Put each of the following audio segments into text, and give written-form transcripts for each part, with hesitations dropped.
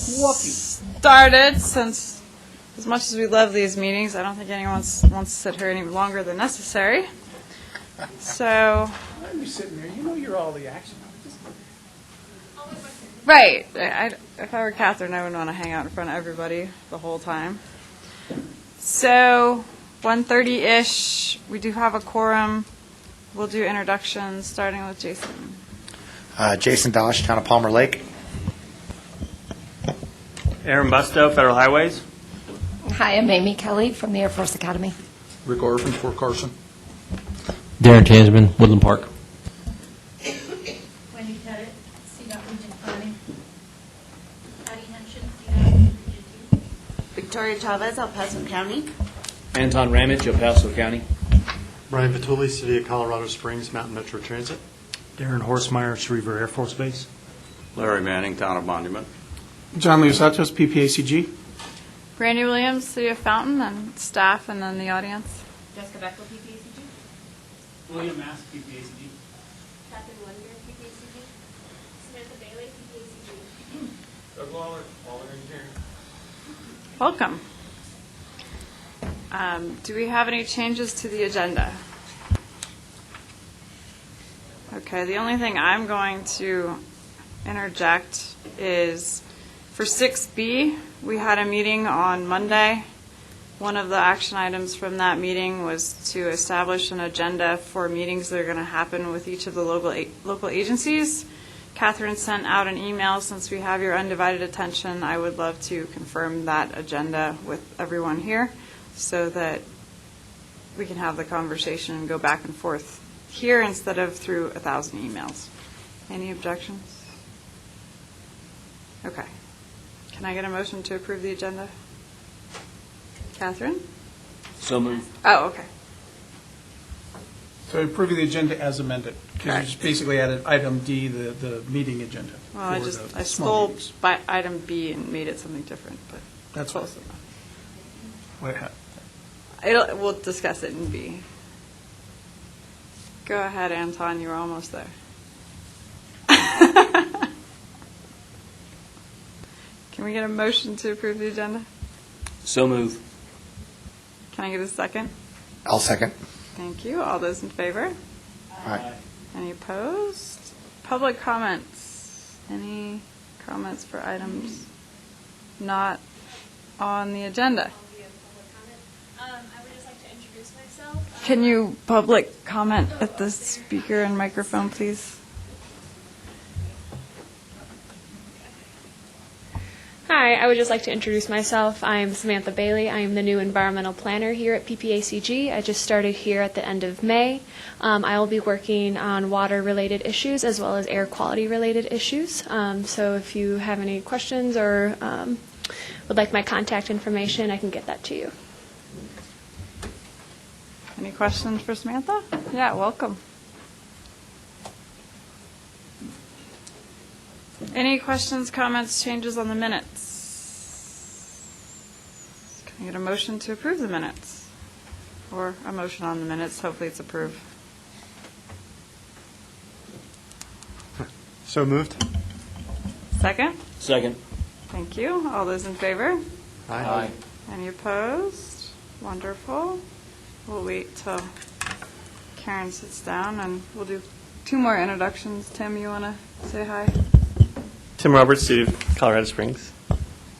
started, since as much as we love these meetings, I don't think anyone wants to sit here any longer than necessary. So, Why are you sitting there? You know you're all the action. right, if I were Catherine, I wouldn't want to hang out in front of everybody the whole time. So, 1:30-ish, we do have a quorum. We'll do introductions, starting with Jason. Jason Dosh, Town of Palmer Lake. Aaron Busto, Federal Highways. Hi, I'm Amy Kelly from the Air Force Academy. Rick Orr from Fort Carson. Darren Tansman, Woodland Park. Wendy Pettit, CDOT Region Planning. Patty Henshin, CDOT Region 2. Victoria Chavez, El Paso County. Anton Ramich, El Paso County. Brian Vituli, City of Colorado Springs, Mountain Metro Transit. Darren Horsemeyer, Schriever Air Force Base. Larry Manning, Town of Monument. John Leosatos, PPACG. Randy Williams, City of Fountain, and staff, and then the audience. Jessica Beckle, PPACG. William Mass, PPACG. Catherine Wonder, PPACG. Samantha Bailey, PPACG. Doug Waller, Engineering. Welcome. Do we have any changes to the agenda? Okay, the only thing I'm going to interject is for 6B, we had a meeting on Monday. One of the action items from that meeting was to establish an agenda for meetings that are going to happen with each of the local agencies. Catherine sent out an email. Since we have your undivided attention, I would love to confirm that agenda with everyone here so that we can have the conversation and go back and forth here instead of through 1,000 emails. Any objections? Okay. Can I get a motion to approve the agenda? Catherine? So moved. Oh, okay. So approving the agenda as amended. Because you Correct. just basically added item D, the meeting agenda. Well, I for the stole small meetings. by item B and made it something different, but That's close fine. enough. We'll discuss it in B. Go ahead, Anton. You were almost there. Can we get a motion to approve the agenda? So moved. Can I get a second? I'll second. Thank you. All those in favor? Aye. Any opposed? Public comments. Any comments for items not on the agenda? I would just like to introduce myself. Can you public comment at the speaker and microphone, please? Hi, I would just like to introduce myself. I'm Samantha Bailey. I am the new environmental planner here at PPACG. I just started here at the end of May. I will be working on water-related issues as well as air quality-related issues. So if you have any questions or would like my contact information, I can get that to you. Any questions for Samantha? Yeah, welcome. Any questions, comments, changes on the minutes? Can I get a motion to approve the minutes? Or a motion on the minutes? Hopefully it's approved. So moved. Second? Second. Thank you. All those in favor? Aye. Any opposed? Wonderful. We'll wait till Karen sits down and we'll do 2 more introductions. Tim, you want to say hi? Tim Roberts, City of Colorado Springs.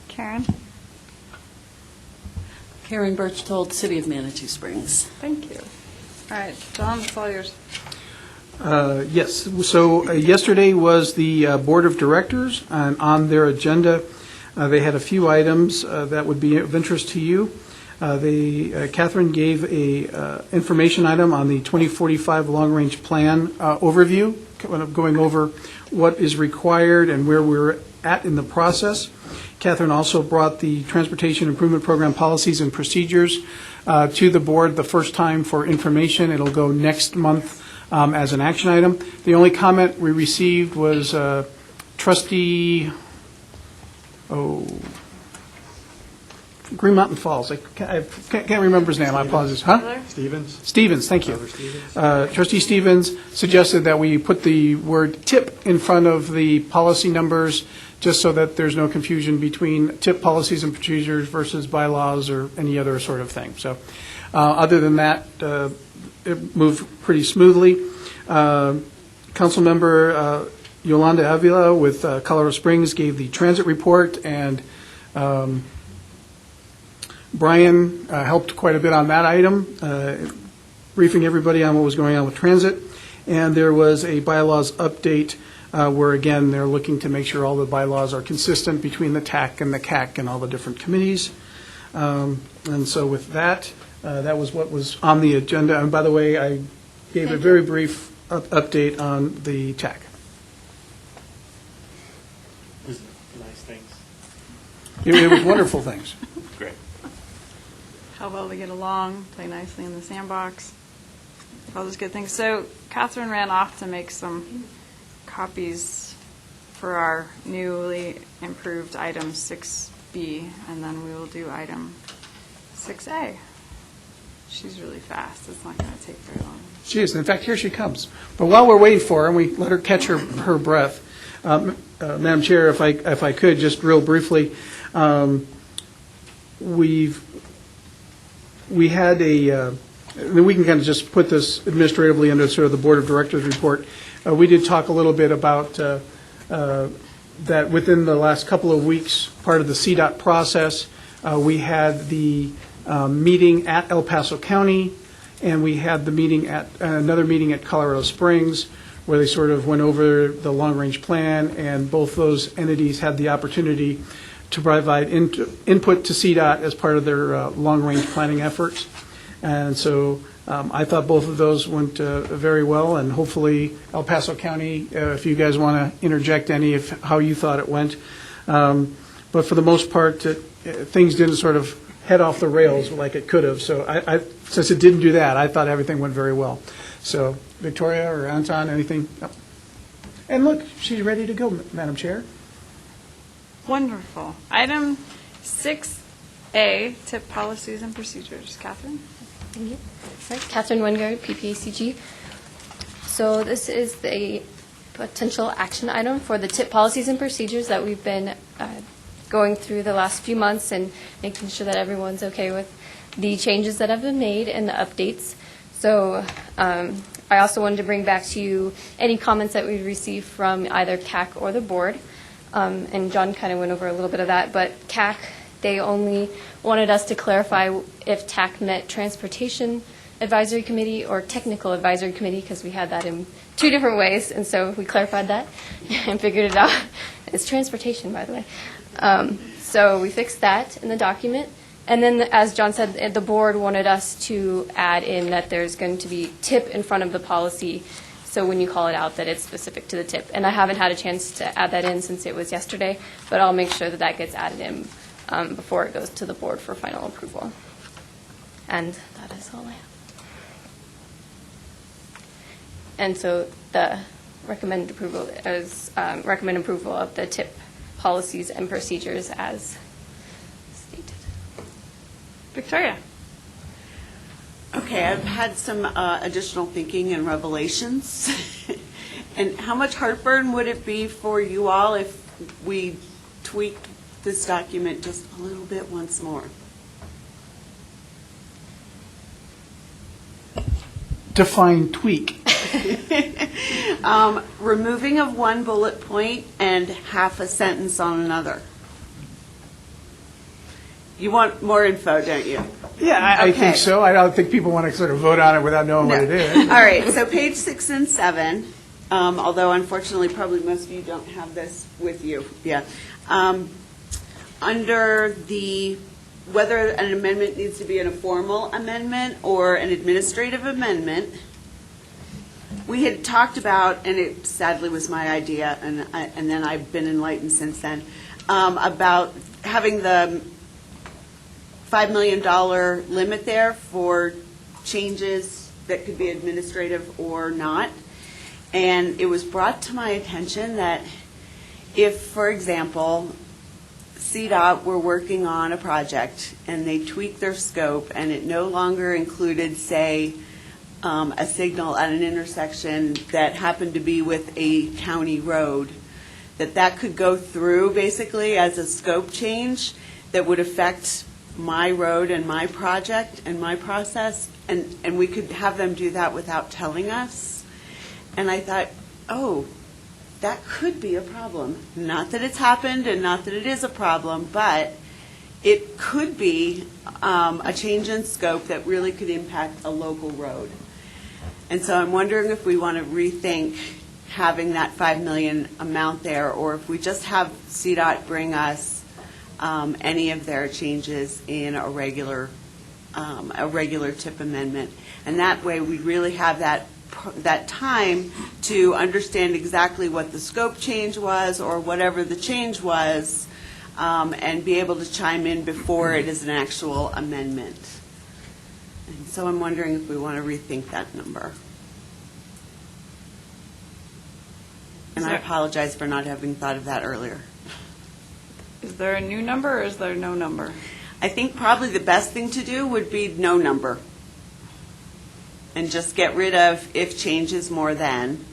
Karen? Karen Birchtold, City of Manitou Springs. Thank you. All right, John, it's all yours. Yes. So yesterday was the Board of Directors, and on their agenda, they had a few items that would be of interest to you. Catherine gave a information item on the 2045 long-range plan overview, kind of going over what is required and where we're at in the process. Catherine also brought the Transportation Improvement Program policies and procedures to the board the first time for information. It'll go next month as an action item. The only comment we received was Trustee Green Mountain Falls. I can't remember his name. I apologize. Huh? Stevens, thank you. Trustee Stevens suggested that we put the word tip in front of the policy numbers just so that there's no confusion between TIP policies and procedures versus bylaws or any other sort of thing. So other than that, it moved pretty smoothly. Councilmember Yolanda Avila with Colorado Springs gave the transit report, and Brian helped quite a bit on that item, briefing everybody on what was going on with transit. And there was a bylaws update where, again, they're looking to make sure all the bylaws are consistent between the TAC and the CAC and all the different committees. And so with that, that was what was on the agenda. And by the way, I gave a very brief update on the TAC. Nice things. It was wonderful things. Great. How well we get along, play nicely in the sandbox, all those good things. So Catherine ran off to make some copies for our newly improved item 6B, and then we will do item 6A. She's really fast. It's not going to take very long. She is. In fact, here she comes. But while we're waiting for her, and we let her catch her breath, Madam Chair, if I could, just real briefly, we had we can kind of just put this administratively under sort of the Board of Directors report. We did talk a little bit about that within the last couple of weeks, part of the CDOT process, we had the meeting at El Paso County, and we had the meeting at another meeting at Colorado Springs, where they sort of went over the long-range plan, and both those entities had the opportunity to provide input to CDOT as part of their long-range planning efforts. And so I thought both of those went very well, and hopefully El Paso County, if you guys want to interject any of how you thought it went. But for the most part, things didn't sort of head off the rails like it could have. So since it didn't do that, I thought everything went very well. So Victoria or Anton, anything? And look, she's ready to go, Madam Chair. Wonderful. Item 6A, TIP policies and procedures. Catherine? Thank you. Sorry, Catherine Wingard, PPACG. So this is the potential action item for the TIP policies and procedures that we've been going through the last few months and making sure that everyone's okay with the changes that have been made and the updates. So I also wanted to bring back to you any comments that we've received from either CAC or the board. And John kind of went over a little bit of that, but CAC, they only wanted us to clarify if TAC meant Transportation Advisory Committee or Technical Advisory Committee, because we had that in two different ways, and so we clarified that and figured it out. It's transportation, by the way. So we fixed that in the document. And then, as John said, the board wanted us to add in that there's going to be TIP in front of the policy, so when you call it out that it's specific to the TIP. And I haven't had a chance to add that in since it was yesterday, but I'll make sure that that gets added in before it goes to the board for final approval. And that is all I have. And so the recommended approval is recommend approval of the TIP policies and procedures as stated. Victoria? Okay, I've had some additional thinking and revelations. And how much heartburn would it be for you all if we tweaked this document just a little bit once more? Define tweak. Removing of one bullet point and half a sentence on another. You want more info, don't you? Yeah, I Okay. think so. I don't think people want to sort of vote on it without knowing what it is. All right, so page 6 and 7, although unfortunately probably most of you don't have this with you. Yeah. Under the whether an amendment needs to be a formal amendment or an administrative amendment, we had talked about, and it sadly was my idea, and then I've been enlightened since then, about having the $5 million limit there for changes that could be administrative or not. And it was brought to my attention that if, for example, CDOT were working on a project and they tweaked their scope and it no longer included, say, a signal at an intersection that happened to be with a county road, that could go through basically as a scope change that would affect my road and my project and my process, and we could have them do that without telling us. And I thought, oh, that could be a problem. Not that it's happened and not that it is a problem, but it could be a change in scope that really could impact a local road. And so I'm wondering if we want to rethink having that $5 million amount there, or if we just have CDOT bring us any of their changes in a regular tip amendment. And that way we really have that time to understand exactly what the scope change was or whatever the change was, and be able to chime in before it is an actual amendment. And so I'm wondering if we want to rethink that number. And I apologize for not having thought of that earlier. Is there a new number or is there no number? I think probably the best thing to do would be no number. And just get rid of if changes more than.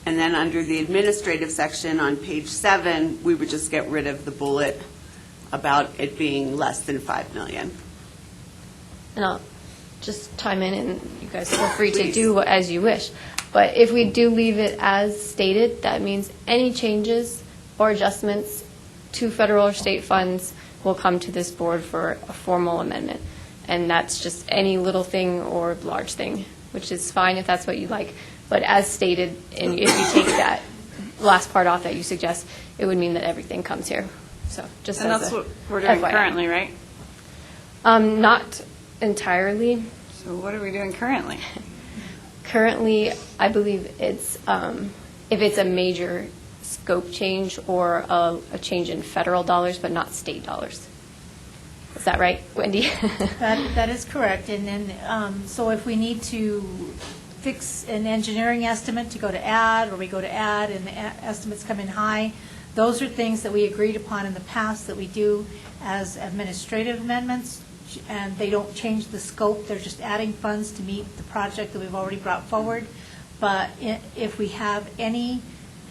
And then under the administrative section on page 7, we would just get rid of the bullet about it being less than $5 million. And I'll just chime in, and you guys feel free to Please. do as you wish. But if we do leave it as stated, that means any changes or adjustments to federal or state funds will come to this board for a formal amendment. And that's just any little thing or large thing, which is fine if that's what you like. But as stated, and if you take that last part off that you suggest, it would mean that everything comes here. So just And as that's a what we're doing FYI. currently, right? Not entirely. So what are we doing currently? Currently, I believe it's, if it's a major scope change or a change in federal dollars, but not state dollars. Is that right, Wendy? That is correct. And then, so if we need to fix an engineering estimate to go to add, or we go to add and the estimates come in high, those are things that we agreed upon in the past that we do as administrative amendments, and they don't change the scope. They're just adding funds to meet the project that we've already brought forward. But if we have any,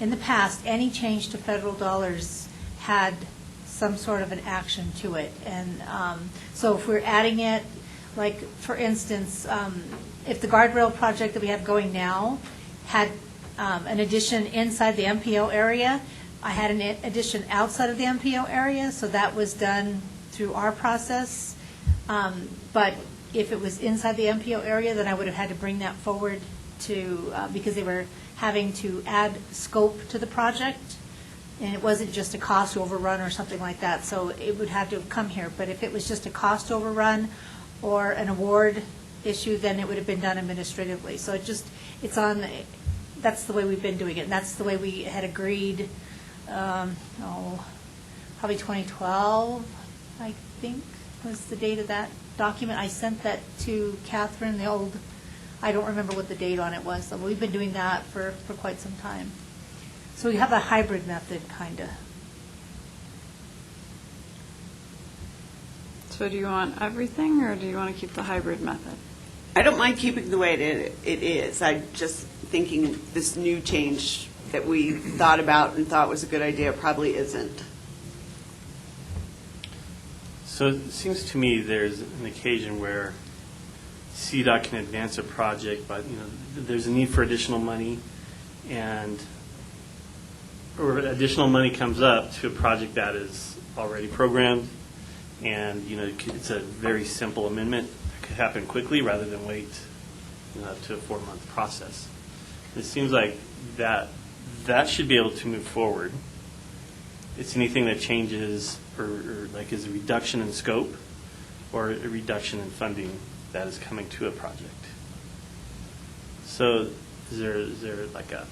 in the past, any change to federal dollars had some sort of an action to it. And so if we're adding it, like, for instance, if the guardrail project that we have going now had an addition inside the MPO area, I had an addition outside of the MPO area, so that was done through our process. But if it was inside the MPO area, then I would have had to bring that forward to, because they were having to add scope to the project, and it wasn't just a cost overrun or something like that, so it would have to have come here. But if it was just a cost overrun or an award issue, then it would have been done administratively. So it's on, that's the way we've been doing it, and that's the way we had agreed, probably 2012, I think, was the date of that document. I sent that to Catherine, I don't remember what the date on it was, so we've been doing that for quite some time. So we have a hybrid method, kind of. So do you want everything, or do you want to keep the hybrid method? I don't mind keeping the way it is. I'm just thinking this new change that we thought about and thought was a good idea probably isn't. So it seems to me there's an occasion where CDOT can advance a project, but there's a need for additional money, or additional money comes up to a project that is already programmed, and it's a very simple amendment that could happen quickly rather than wait up to a 4-month process. It seems like that should be able to move forward. It's anything that changes or like is a reduction in scope or a reduction in funding that is coming to a project. So is there like a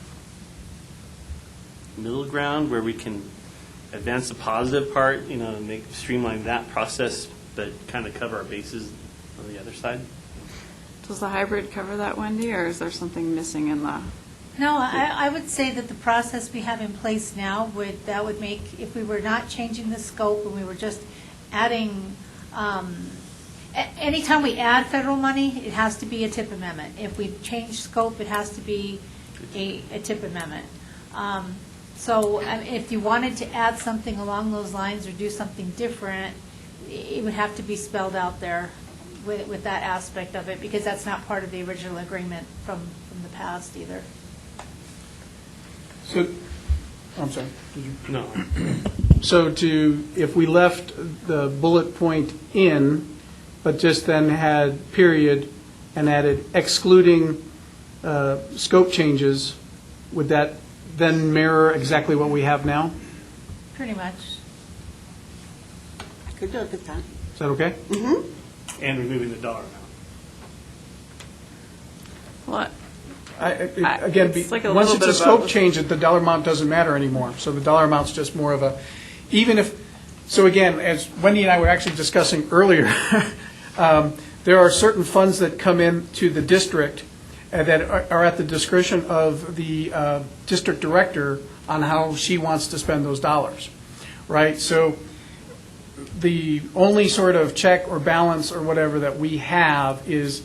middle ground where we can advance the positive part, and streamline that process, but kind of cover our bases on the other side? Does the hybrid cover that, Wendy, or is there something missing in the? No, I would say that the process we have in place now would make, if we were not changing the scope and we were just adding, anytime we add federal money, it has to be a tip amendment. If we change scope, it has to be a tip amendment. So if you wanted to add something along those lines or do something different, it would have to be spelled out there with that aspect of it, because that's not part of the original agreement from the past either. So, I'm sorry, did you? No. So if we left the bullet point in, but just then had period and added excluding scope changes, would that then mirror exactly what we have now? Pretty much. I could look at that. Is that okay? And removing the dollar amount. What? Again, It's like a once little it's bit a of scope both. change, the dollar amount doesn't matter anymore. So the dollar amount's just more of a, even if, so again, as Wendy and I were actually discussing earlier, there are certain funds that come into the district that are at the discretion of the district director on how she wants to spend those dollars, right? So the only sort of check or balance or whatever that we have is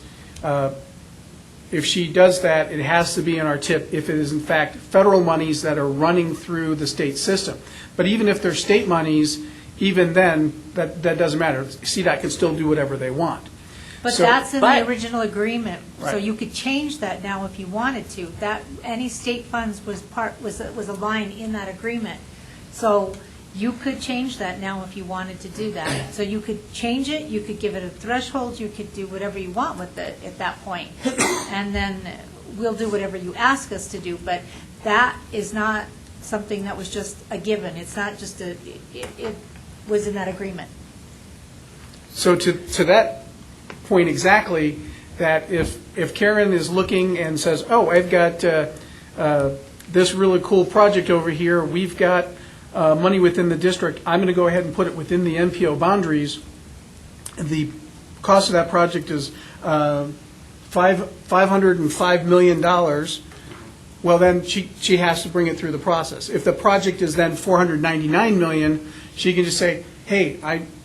if she does that, it has to be in our tip if it is in fact federal monies that are running through the state system. But even if they're state monies, even then, that doesn't matter. CDOT can still do whatever they want. But So- that's in But- the original agreement, so Right. you could change that now if you wanted to. That, any state funds was a line in that agreement. So you could change that now if you wanted to do that. So you could change it, you could give it a threshold, you could do whatever you want with it at that point. And then we'll do whatever you ask us to do, but that is not something that was just a given. It's not just it was in that agreement. So to that point exactly, that if Karen is looking and says, oh, I've got this really cool project over here, we've got money within the district, I'm going to go ahead and put it within the NPO boundaries, the cost of that project is $505 million, well, then she has to bring it through the process. If the project is then $499 million, she can just say, hey,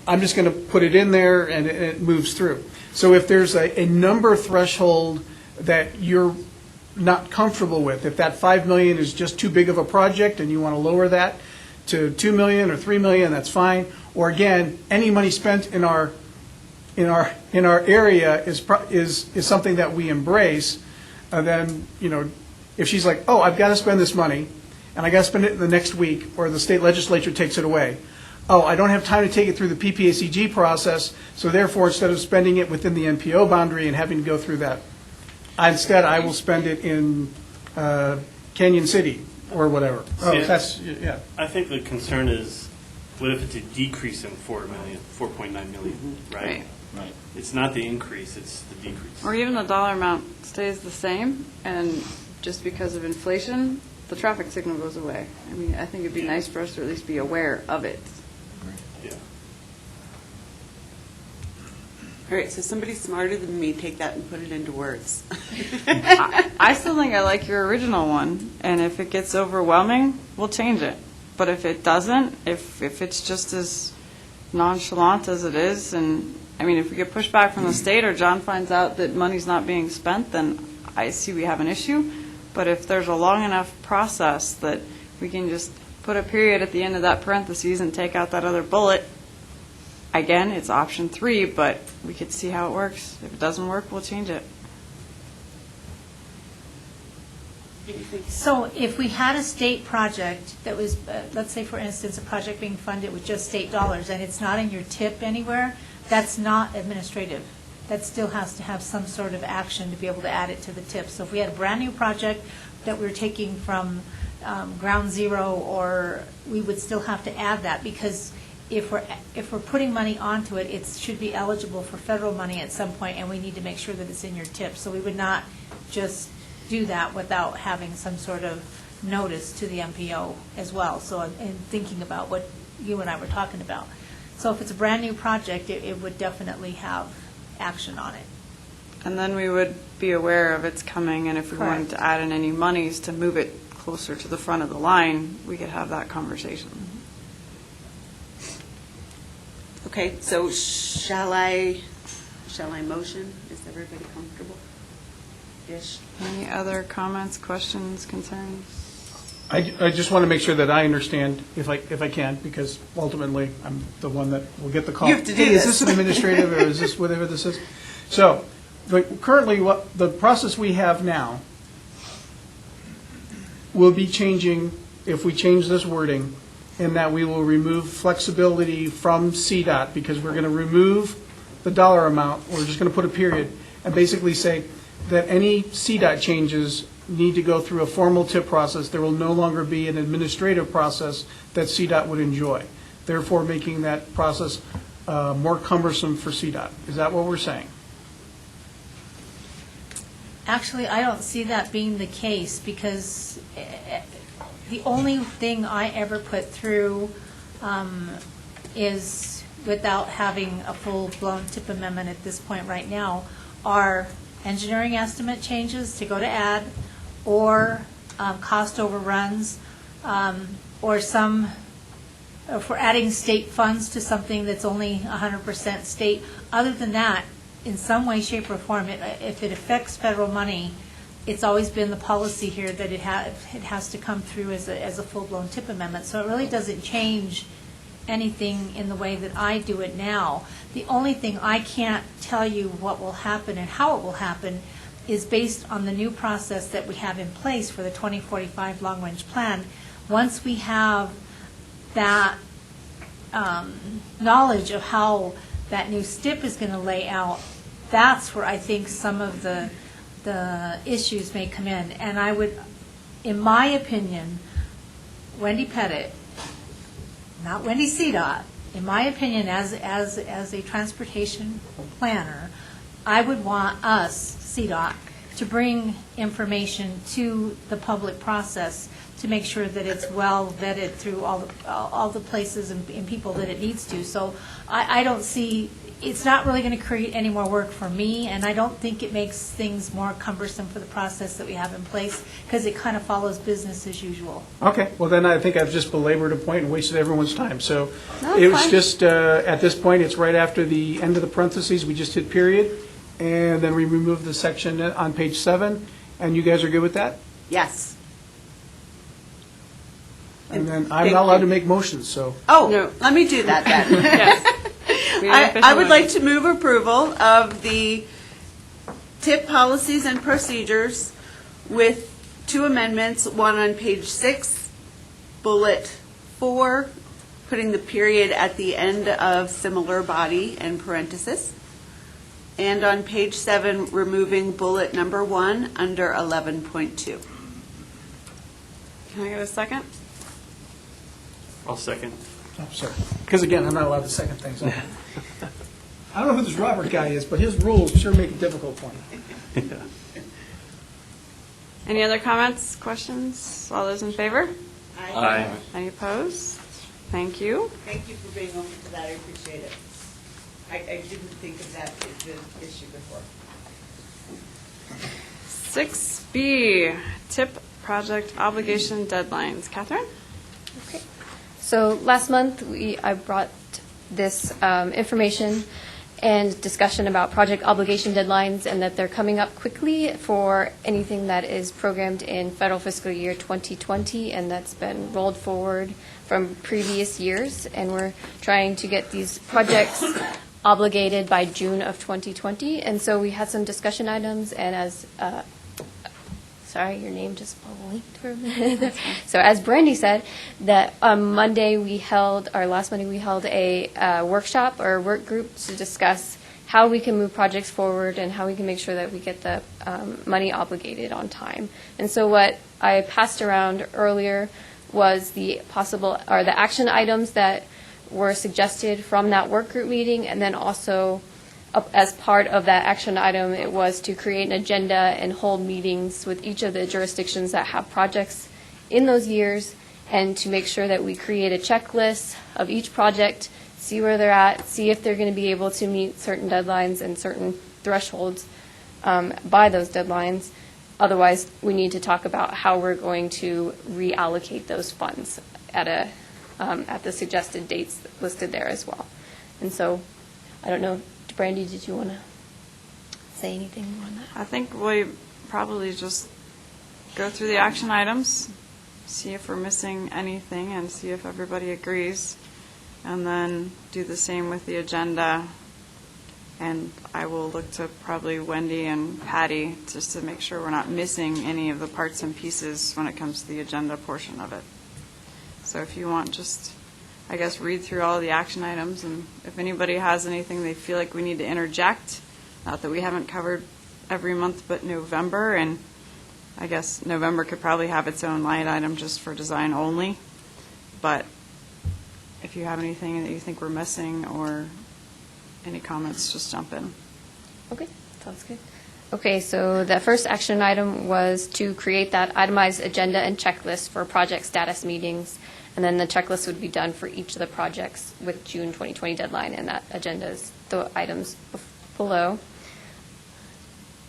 I'm just going to put it in there, and it moves through. So if there's a number threshold that you're not comfortable with, if that $5 million is just too big of a project and you want to lower that to $2 million or $3 million, that's fine. Or again, any money spent in our area is something that we embrace. And then, if she's like, oh, I've got to spend this money, and I got to spend it in the next week, or the state legislature takes it away. Oh, I don't have time to take it through the PPACG process, so therefore, instead of spending it within the NPO boundary and having to go through that, instead I will spend it in Canyon City or whatever. Oh, Yeah. that's, yeah. I think the concern is, what if it's a decrease in 4.9 million, right? Right. It's not the increase, it's the decrease. Or even the dollar amount stays the same, and just because of inflation, the traffic signal goes away. I mean, I think it'd be nice for us to at least be aware of it. Yeah. All right, so somebody smarter than me, take that and put it into words. I still think I like your original one, and if it gets overwhelming, we'll change it. But if it doesn't, if it's just as nonchalant as it is, and, I mean, if we get pushback from the state or John finds out that money's not being spent, then I see we have an issue. But if there's a long enough process that we can just put a period at the end of that parentheses and take out that other bullet, again, it's option 3, but we could see how it works. If it doesn't work, we'll change it. So if we had a state project that was, let's say for instance, a project being funded with just state dollars, and it's not in your tip anywhere, that's not administrative. That still has to have some sort of action to be able to add it to the tip. So if we had a brand-new project that we were taking from ground zero, or we would still have to add that, because if we're putting money onto it, it should be eligible for federal money at some point, and we need to make sure that it's in your tip. So we would not just do that without having some sort of notice to the MPO as well. So in thinking about what you and I were talking about. So if it's a brand-new project, it would definitely have action on it. And then we would be aware of it's coming, and if we wanted Correct. to add in any monies to move it closer to the front of the line, we could have that conversation. Okay, so shall I motion? Is everybody comfortable? Ish. Any other comments, questions, concerns? I just want to make sure that I understand, if I can, because ultimately, I'm the one that will get the call. You have to do Hey, is this. this an administrative, or is this whatever this is? So, currently, what the process we have now will be changing, if we change this wording, in that we will remove flexibility from CDOT, because we're going to remove the dollar amount, we're just going to put a period, and basically say that any CDOT changes need to go through a formal TIP process. There will no longer be an administrative process that CDOT would enjoy, therefore making that process more cumbersome for CDOT. Is that what we're saying? Actually, I don't see that being the case, because the only thing I ever put through is, without having a full-blown TIP amendment at this point right now, are engineering estimate changes to go to add, or cost overruns, or some, if we're adding state funds to something that's only 100% state. Other than that, in some way, shape, or form, if it affects federal money, it's always been the policy here that it has to come through as a full-blown TIP amendment. So it really doesn't change anything in the way that I do it now. The only thing I can't tell you what will happen and how it will happen is based on the new process that we have in place for the 2045 long-range plan. Once we have that knowledge of how that new STIP is going to lay out, that's where I think some of the issues may come in. And I would, in my opinion, Wendy Pettit, not Wendy CDOT, in my opinion, as a transportation planner, I would want us, CDOT, to bring information to the public process to make sure that it's well vetted through all the places and people that it needs to. So I don't see, it's not really going to create any more work for me, and I don't think it makes things more cumbersome for the process that we have in place, because it kind of follows business as usual. Okay, well then I think I've just belabored a point and wasted everyone's time. So No, it was fine. just, at this point, it's right after the end of the parentheses, we just hit period, and then we removed the section on page 7, and you guys are good with that? Yes. And then I'm Thank not allowed you. to make motions, so. Oh, No. let me do that then. Yes. We have official I would like motion. to move approval of the TIP policies and procedures with 2 amendments, one on page 6, bullet 4, putting the period at the end of similar body and parenthesis, and on page 7, removing bullet number 1 under 11.2. Can I get a second? I'll second. Oh, sorry. Because again, I'm not allowed to second things. I don't know who this Robert guy is, but his rules sure make it difficult for me. Any other comments, questions? All those in favor? Aye. Any opposed? Thank you. Thank you for being open to that, I appreciate it. I didn't think of that as an issue before. 6B, TIP project obligation deadlines. Catherine? Okay. So last month, I brought this information and discussion about project obligation deadlines, and that they're coming up quickly for anything that is programmed in federal fiscal year 2020, and that's been rolled forward from previous years. And we're trying to get these projects obligated by June of 2020. And so we had some discussion items, and as sorry, your name just blinked for a minute. So as Brandy said, that on Monday we held, or last Monday we held a workshop or work group to discuss how we can move projects forward and how we can make sure that we get the money obligated on time. And so what I passed around earlier was the possible, or the action items that were suggested from that work group meeting, and then also as part of that action item, it was to create an agenda and hold meetings with each of the jurisdictions that have projects in those years, and to make sure that we create a checklist of each project, see where they're at, see if they're going to be able to meet certain deadlines and certain thresholds by those deadlines. Otherwise, we need to talk about how we're going to reallocate those funds at the suggested dates listed there as well. And so, I don't know, Brandy, did you want to say anything on that? I think we probably just go through the action items see if we're missing anything and see if everybody agrees. And then do the same with the agenda. And I will look to probably Wendy and Patty just to make sure we're not missing any of the parts and pieces when it comes to the agenda portion of it. So if you want, just, I guess, read through all the action items, and if anybody has anything they feel like we need to interject, not that we haven't covered every month but November, and I guess November could probably have its own line item just for design only, but if you have anything that you think we're missing or any comments, just jump in. Okay, sounds good. Okay, so the first action item was to create that itemized agenda and checklist for project status meetings, and then the checklist would be done for each of the projects with June 2020 deadline, and that agenda is the items below.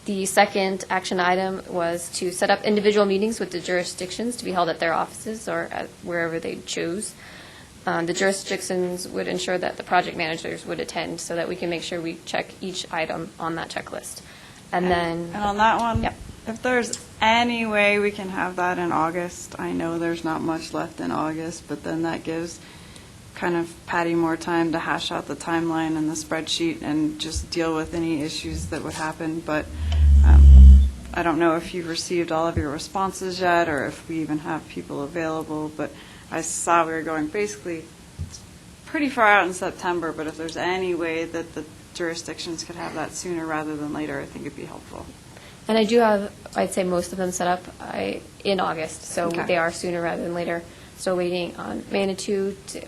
The second action item was to set up individual meetings with the jurisdictions to be held at their offices or at wherever they chose. The jurisdictions would ensure that the project managers would attend so that we can make sure we check each item on that checklist. And then, And on that one, Yep. if there's any way we can have that in August, I know there's not much left in August, but then that gives kind of Patty more time to hash out the timeline and the spreadsheet and just deal with any issues that would happen. But I don't know if you've received all of your responses yet or if we even have people available, but I saw we were going basically pretty far out in September, but if there's any way that the jurisdictions could have that sooner rather than later, I think it'd be helpful. and I do have, I'd say most of them set up in August, so Okay. they are sooner rather than later. Still waiting on Manitou to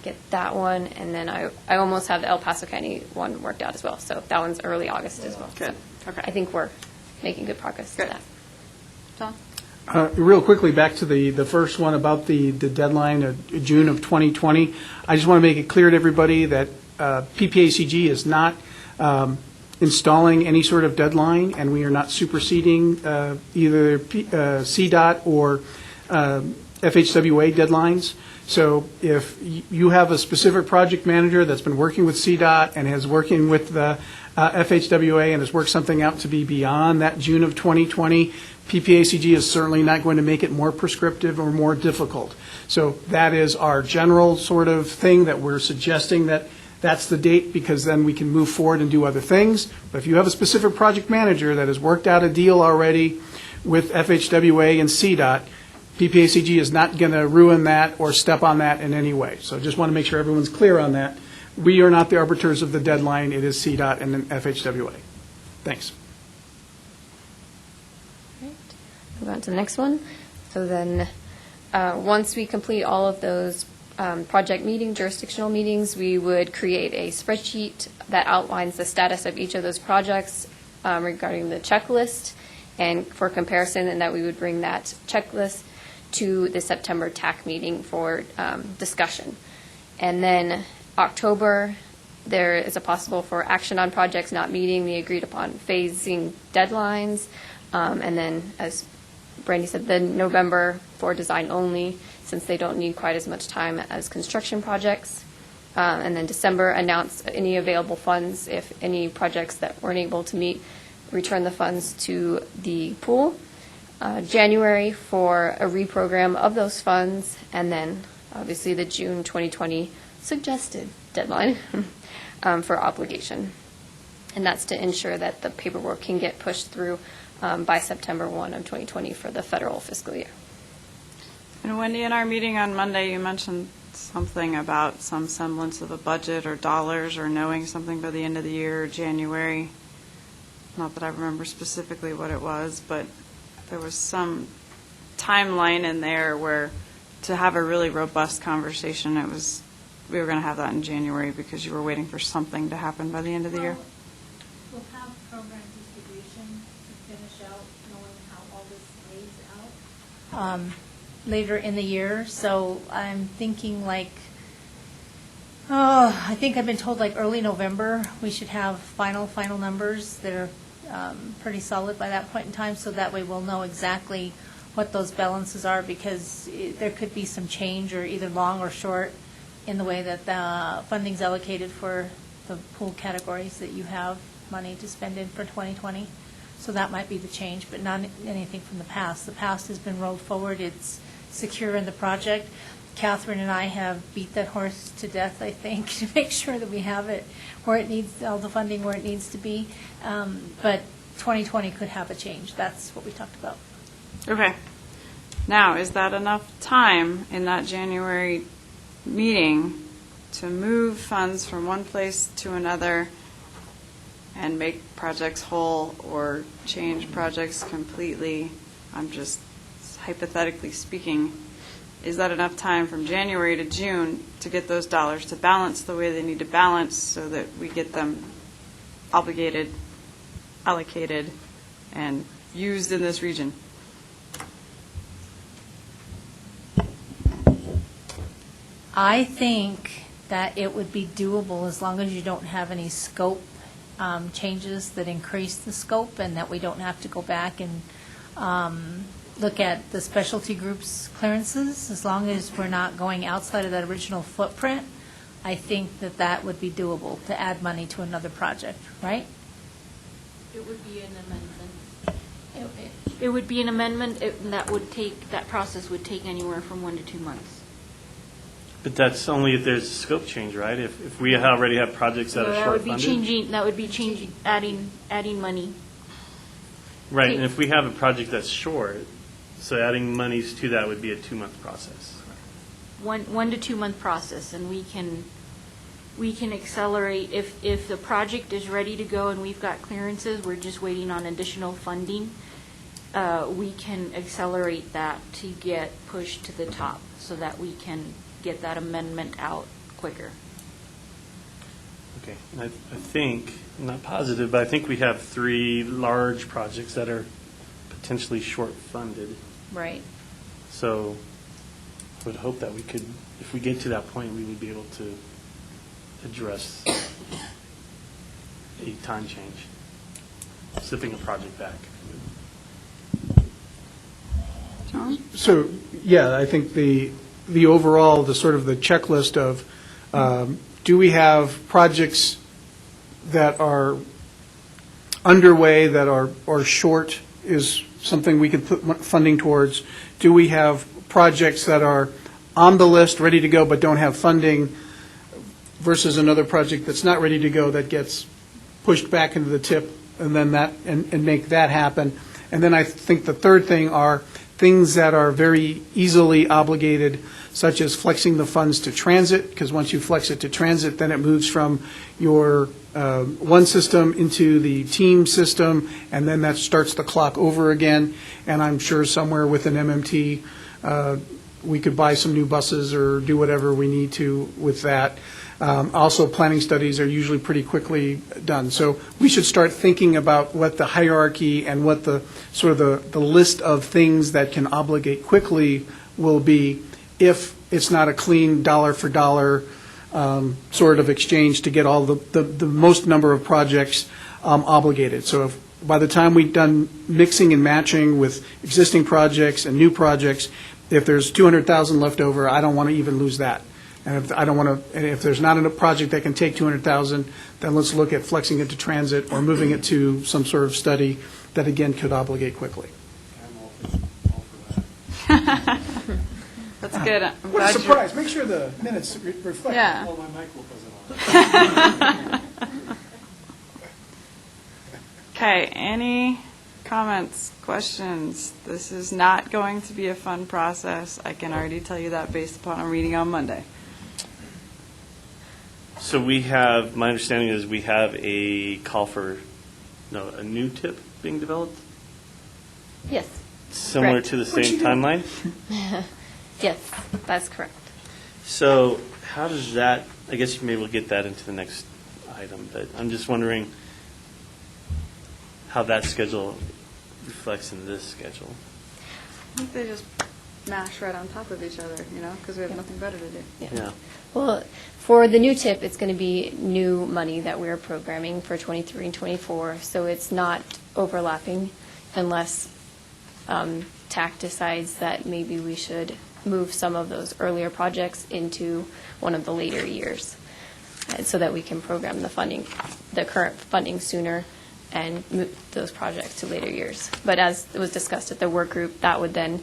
get that one, and then I almost have the El Paso County one worked out as well, so that one's early August as well. Good. So Okay. I think we're making good progress to Good. that. John? Real quickly, back to the first one about the deadline of June of 2020. I just want to make it clear to everybody that PPACG is not installing any sort of deadline, and we are not superseding either CDOT or FHWA deadlines. So if you have a specific project manager that's been working with CDOT and is working with the FHWA and has worked something out to be beyond that June of 2020, PPACG is certainly not going to make it more prescriptive or more difficult. So that is our general sort of thing that we're suggesting, that that's the date, because then we can move forward and do other things. But if you have a specific project manager that has worked out a deal already with FHWA and CDOT, PPACG is not going to ruin that or step on that in any way. So I just want to make sure everyone's clear on that. We are not the arbiters of the deadline. It is CDOT and then FHWA. Thanks. Move on to the next one. So then, once we complete all of those project meeting, jurisdictional meetings, we would create a spreadsheet that outlines the status of each of those projects regarding the checklist and for comparison, and that we would bring that checklist to the September TAC meeting for discussion. And then October, there is a possible for action on projects not meeting the agreed upon phasing deadlines. And then, as Brandy said, then November for design only, since they don't need quite as much time as construction projects. And then December, announce any available funds. If any projects that weren't able to meet, return the funds to the pool. January for a reprogram of those funds, and then obviously the June 2020 suggested deadline for obligation. And that's to ensure that the paperwork can get pushed through by September 1 of 2020 for the federal fiscal year. And Wendy, in our meeting on Monday, you mentioned something about some semblance of a budget or dollars or knowing something by the end of the year or January. Not that I remember specifically what it was, but there was some timeline in there where to have a really robust conversation, we were going to have that in January because you were waiting for something to happen by the end of the year. We'll have program distribution to finish out knowing how all this lays out later in the year. So I'm thinking I think I've been told early November we should have final numbers that are pretty solid by that point in time, so that way we'll know exactly what those balances are, because there could be some change or either long or short in the way that the funding's allocated for the pool categories that you have money to spend in for 2020. So that might be the change, but not anything from the past. The past has been rolled forward. It's secure in the project. Catherine and I have beat that horse to death, I think, to make sure that we have it where it needs, all the funding where it needs to be. But 2020 could have a change. That's what we talked about. Okay. Now, is that enough time in that January meeting to move funds from one place to another and make projects whole or change projects completely? I'm just hypothetically speaking. Is that enough time from January to June to get those dollars to balance the way they need to balance so that we get them obligated, allocated, and used in this region? I think that it would be doable as long as you don't have any scope changes that increase the scope, and that we don't have to go back and look at the specialty groups clearances. As long as we're not going outside of that original footprint, I think that that would be doable to add money to another project, right? It would be an amendment. It would be an amendment, that process would take anywhere from 1 to 2 months. But that's only if there's a scope change, right? If we already have projects that are short funded. That would be changing, adding money. Right, and if we have a project that's short, so adding monies to that would be a 2-month process. 1 to 2 month process, and we can accelerate, if the project is ready to go and we've got clearances, we're just waiting on additional funding, we can accelerate that to get pushed to the top so that we can get that amendment out quicker. Okay, and I think, I'm not positive, but I think we have 3 large projects that are potentially short funded. Right. So I would hope that we could, if we get to that point, we would be able to address a time change, slipping a project back. John? So, yeah, I think the overall, the sort of the checklist of, do we have projects that are underway that are short is something we could put funding towards? Do we have projects that are on the list, ready to go, but don't have funding, versus another project that's not ready to go that gets pushed back into the tip, and then and make that happen? And then I think the third thing are things that are very easily obligated, such as flexing the funds to transit, because once you flex it to transit, then it moves from your one system into the team system, and then that starts the clock over again. And I'm sure somewhere with an MMT, we could buy some new buses or do whatever we need to with that. Also, planning studies are usually pretty quickly done. So we should start thinking about what the hierarchy and what the sort of the list of things that can obligate quickly will be, if it's not a clean dollar for dollar sort of exchange to get all the most number of projects obligated. So if by the time we've done mixing and matching with existing projects and new projects, if there's 200,000 left over, I don't want to even lose that. And if there's not a project that can take 200,000, then let's look at flexing it to transit or moving it to some sort of study that, again, could obligate quickly. That's good. I'm What a glad surprise. Make sure the minutes reflect. Yeah. Well, my mic wasn't on. Okay, any comments, questions? This is not going to be a fun process. I can already tell you that based upon our meeting on Monday. So we have, my understanding is we have a call for, a new tip being developed, Yes. similar Correct. to the same timeline? Yes, that's correct. So how does that, I guess maybe we'll get that into the next item, but I'm just wondering how that schedule reflects in this schedule. I think they just mash right on top of each other, because we have nothing better to do. Yeah. Well, for the new tip, it's going to be new money that we're programming for 23 and 24, so it's not overlapping unless TAC decides that maybe we should move some of those earlier projects into one of the later years, so that we can program the current funding sooner and move those projects to later years. But as it was discussed at the work group, that would then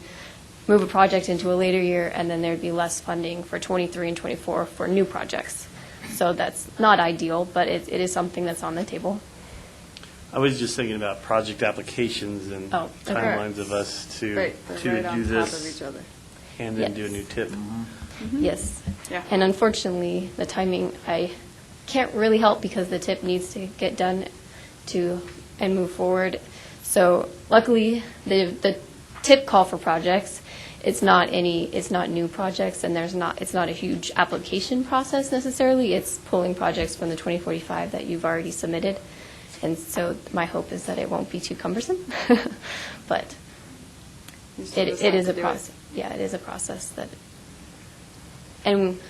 move a project into a later year, and then there'd be less funding for 23 and 24 for new projects. So that's not ideal, but it is something that's on the table. I was just thinking about project applications and Oh, okay. timelines of us to Right, they're to right on do top of this each other. and then Yes. do a new tip. Yes. Yeah. And unfortunately, the timing, I can't really help because the tip needs to get done and move forward. So luckily, the tip call for projects, it's not new projects, and it's not a huge application process necessarily. It's pulling projects from the 2045 that you've already submitted. And so my hope is that it won't be too cumbersome. But You still it just have is to a do it. process. Yeah, it is a process that, and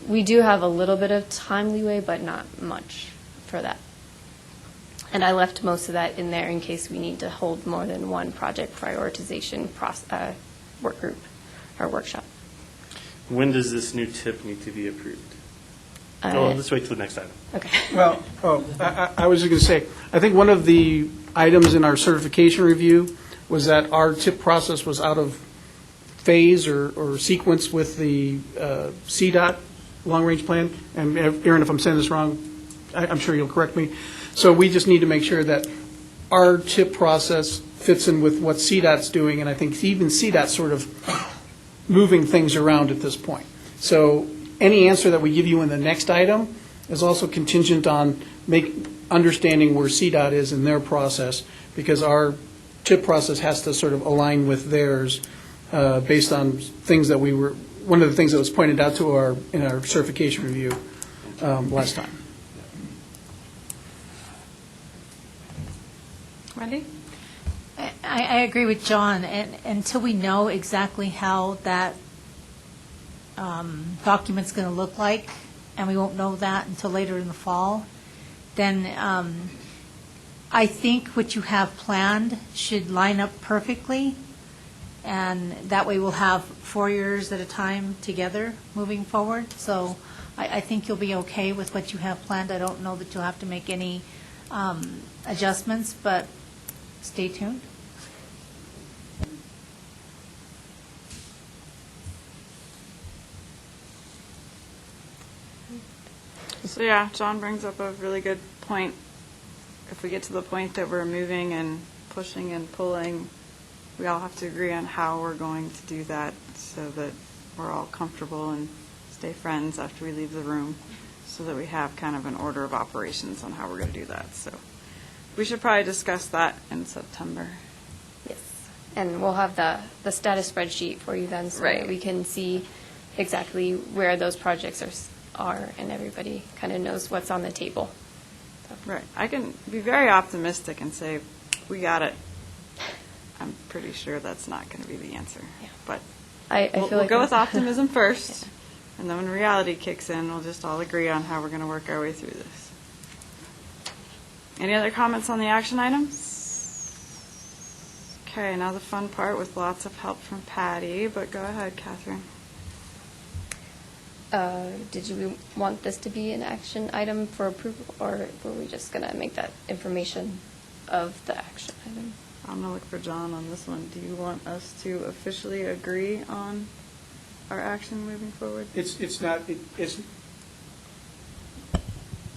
we do have a little bit of time leeway, but not much for that. And I left most of that in there in case we need to hold more than one project prioritization work group or workshop. When does this new tip need to be approved? Uh, Oh, let's wait till the next item. Okay. Well, I was just going to say, I think one of the items in our certification review was that our tip process was out of phase or sequence with the CDOT long-range plan. And Aaron, if I'm saying this wrong, I'm sure you'll correct me. So we just need to make sure that our tip process fits in with what CDOT's doing, and I think even CDOT's sort of moving things around at this point. So any answer that we give you in the next item is also contingent on understanding where CDOT is in their process, because our tip process has to sort of align with theirs based on things that one of the things that was pointed out to in our certification review last time. Wendy? I agree with John, and until we know exactly how that document's going to look like, and we won't know that until later in the fall, then I think what you have planned should line up perfectly, and that way we'll have 4 years at a time together moving forward. So I think you'll be okay with what you have planned. I don't know that you'll have to make any adjustments, but stay tuned. So yeah, John brings up a really good point. If we get to the point that we're moving and pushing and pulling, we all have to agree on how we're going to do that so that we're all comfortable and stay friends after we leave the room, so that we have kind of an order of operations on how we're going to do that. So we should probably discuss that in September. Yes. And we'll have the status spreadsheet for you then, so Right. that we can see exactly where those projects are, and everybody kind of knows what's on the table. So. Right. I can be very optimistic and say, we got it. I'm pretty sure that's not going to be the answer. Yeah. But I feel we'll like go with optimism first, and then when reality kicks in, we'll just all agree on how we're going to work our way through this. Any other comments on the action items? Okay, now the fun part with lots of help from Patty, but go ahead, Catherine. Did you want this to be an action item for approval, or were we just going to make that information of the action item? I'm going to look for John on this one. Do you want us to officially agree on our action moving forward? It's not, it's,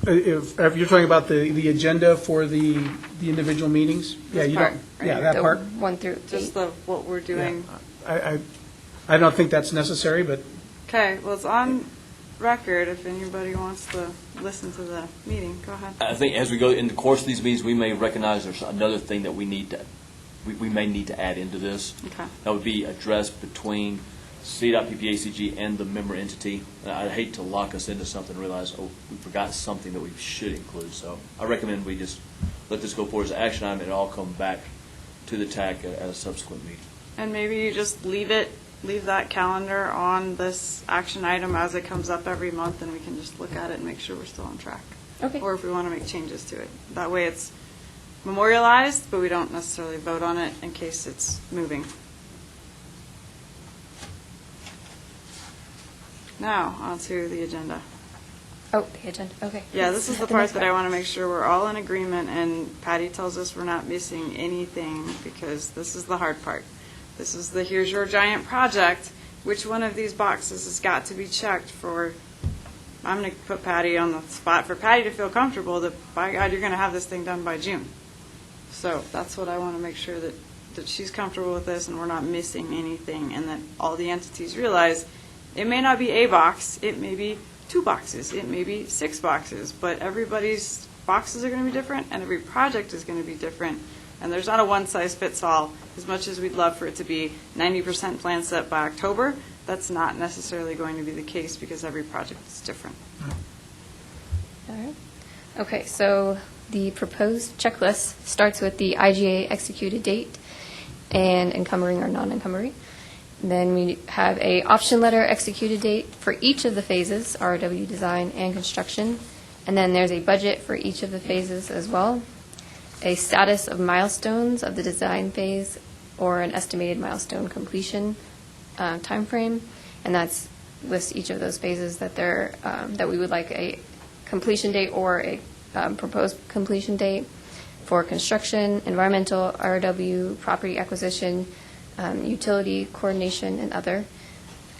if you're talking about the agenda for the individual meetings? Yeah, This you part, don't, right? yeah, that The part. 1 through 8? Just what we're doing. I don't think that's necessary, but Okay, well, it's on record if anybody wants to listen to the meeting. Go ahead. I think as we go in the course of these meetings, we may recognize there's another thing that we may need to add into this. Okay. That would be addressed between CDOT, PPACG, and the member entity. And I'd hate to lock us into something and realize, oh, we forgot something that we should include. So I recommend we just let this go forward as an action item and all come back to the TAC at a subsequent meeting. And maybe you just leave that calendar on this action item as it comes up every month, and we can just look at it and make sure we're still on track. Okay. Or if we want to make changes to it. That way it's memorialized, but we don't necessarily vote on it in case it's moving. Now, onto the agenda. Oh, the agenda, okay. Yeah, this is the part that I want to make sure we're all in agreement, and Patty tells us we're not missing anything, because this is the hard part. this is the here's your giant project. Which one of these boxes has got to be checked for, I'm going to put Patty on the spot, for Patty to feel comfortable that, by God, you're going to have this thing done by June. So that's what I want to make sure that she's comfortable with this and we're not missing anything, and that all the entities realize it may not be a box, it may be 2 boxes, it may be 6 boxes, but everybody's boxes are going to be different and every project is going to be different. And there's not a one-size-fits-all. As much as we'd love for it to be 90% plan set by October, that's not necessarily going to be the case because every project is different. All right. Okay, so the proposed checklist starts with the IGA executed date and encumbering or non-encumbering. Then we have a option letter executed date for each of the phases, ROW design and construction. And then there's a budget for each of the phases as well. A status of milestones of the design phase or an estimated milestone completion timeframe, and that's lists each of those phases that that we would like a completion date or a proposed completion date for construction, environmental, ROW, property acquisition, utility coordination, and other.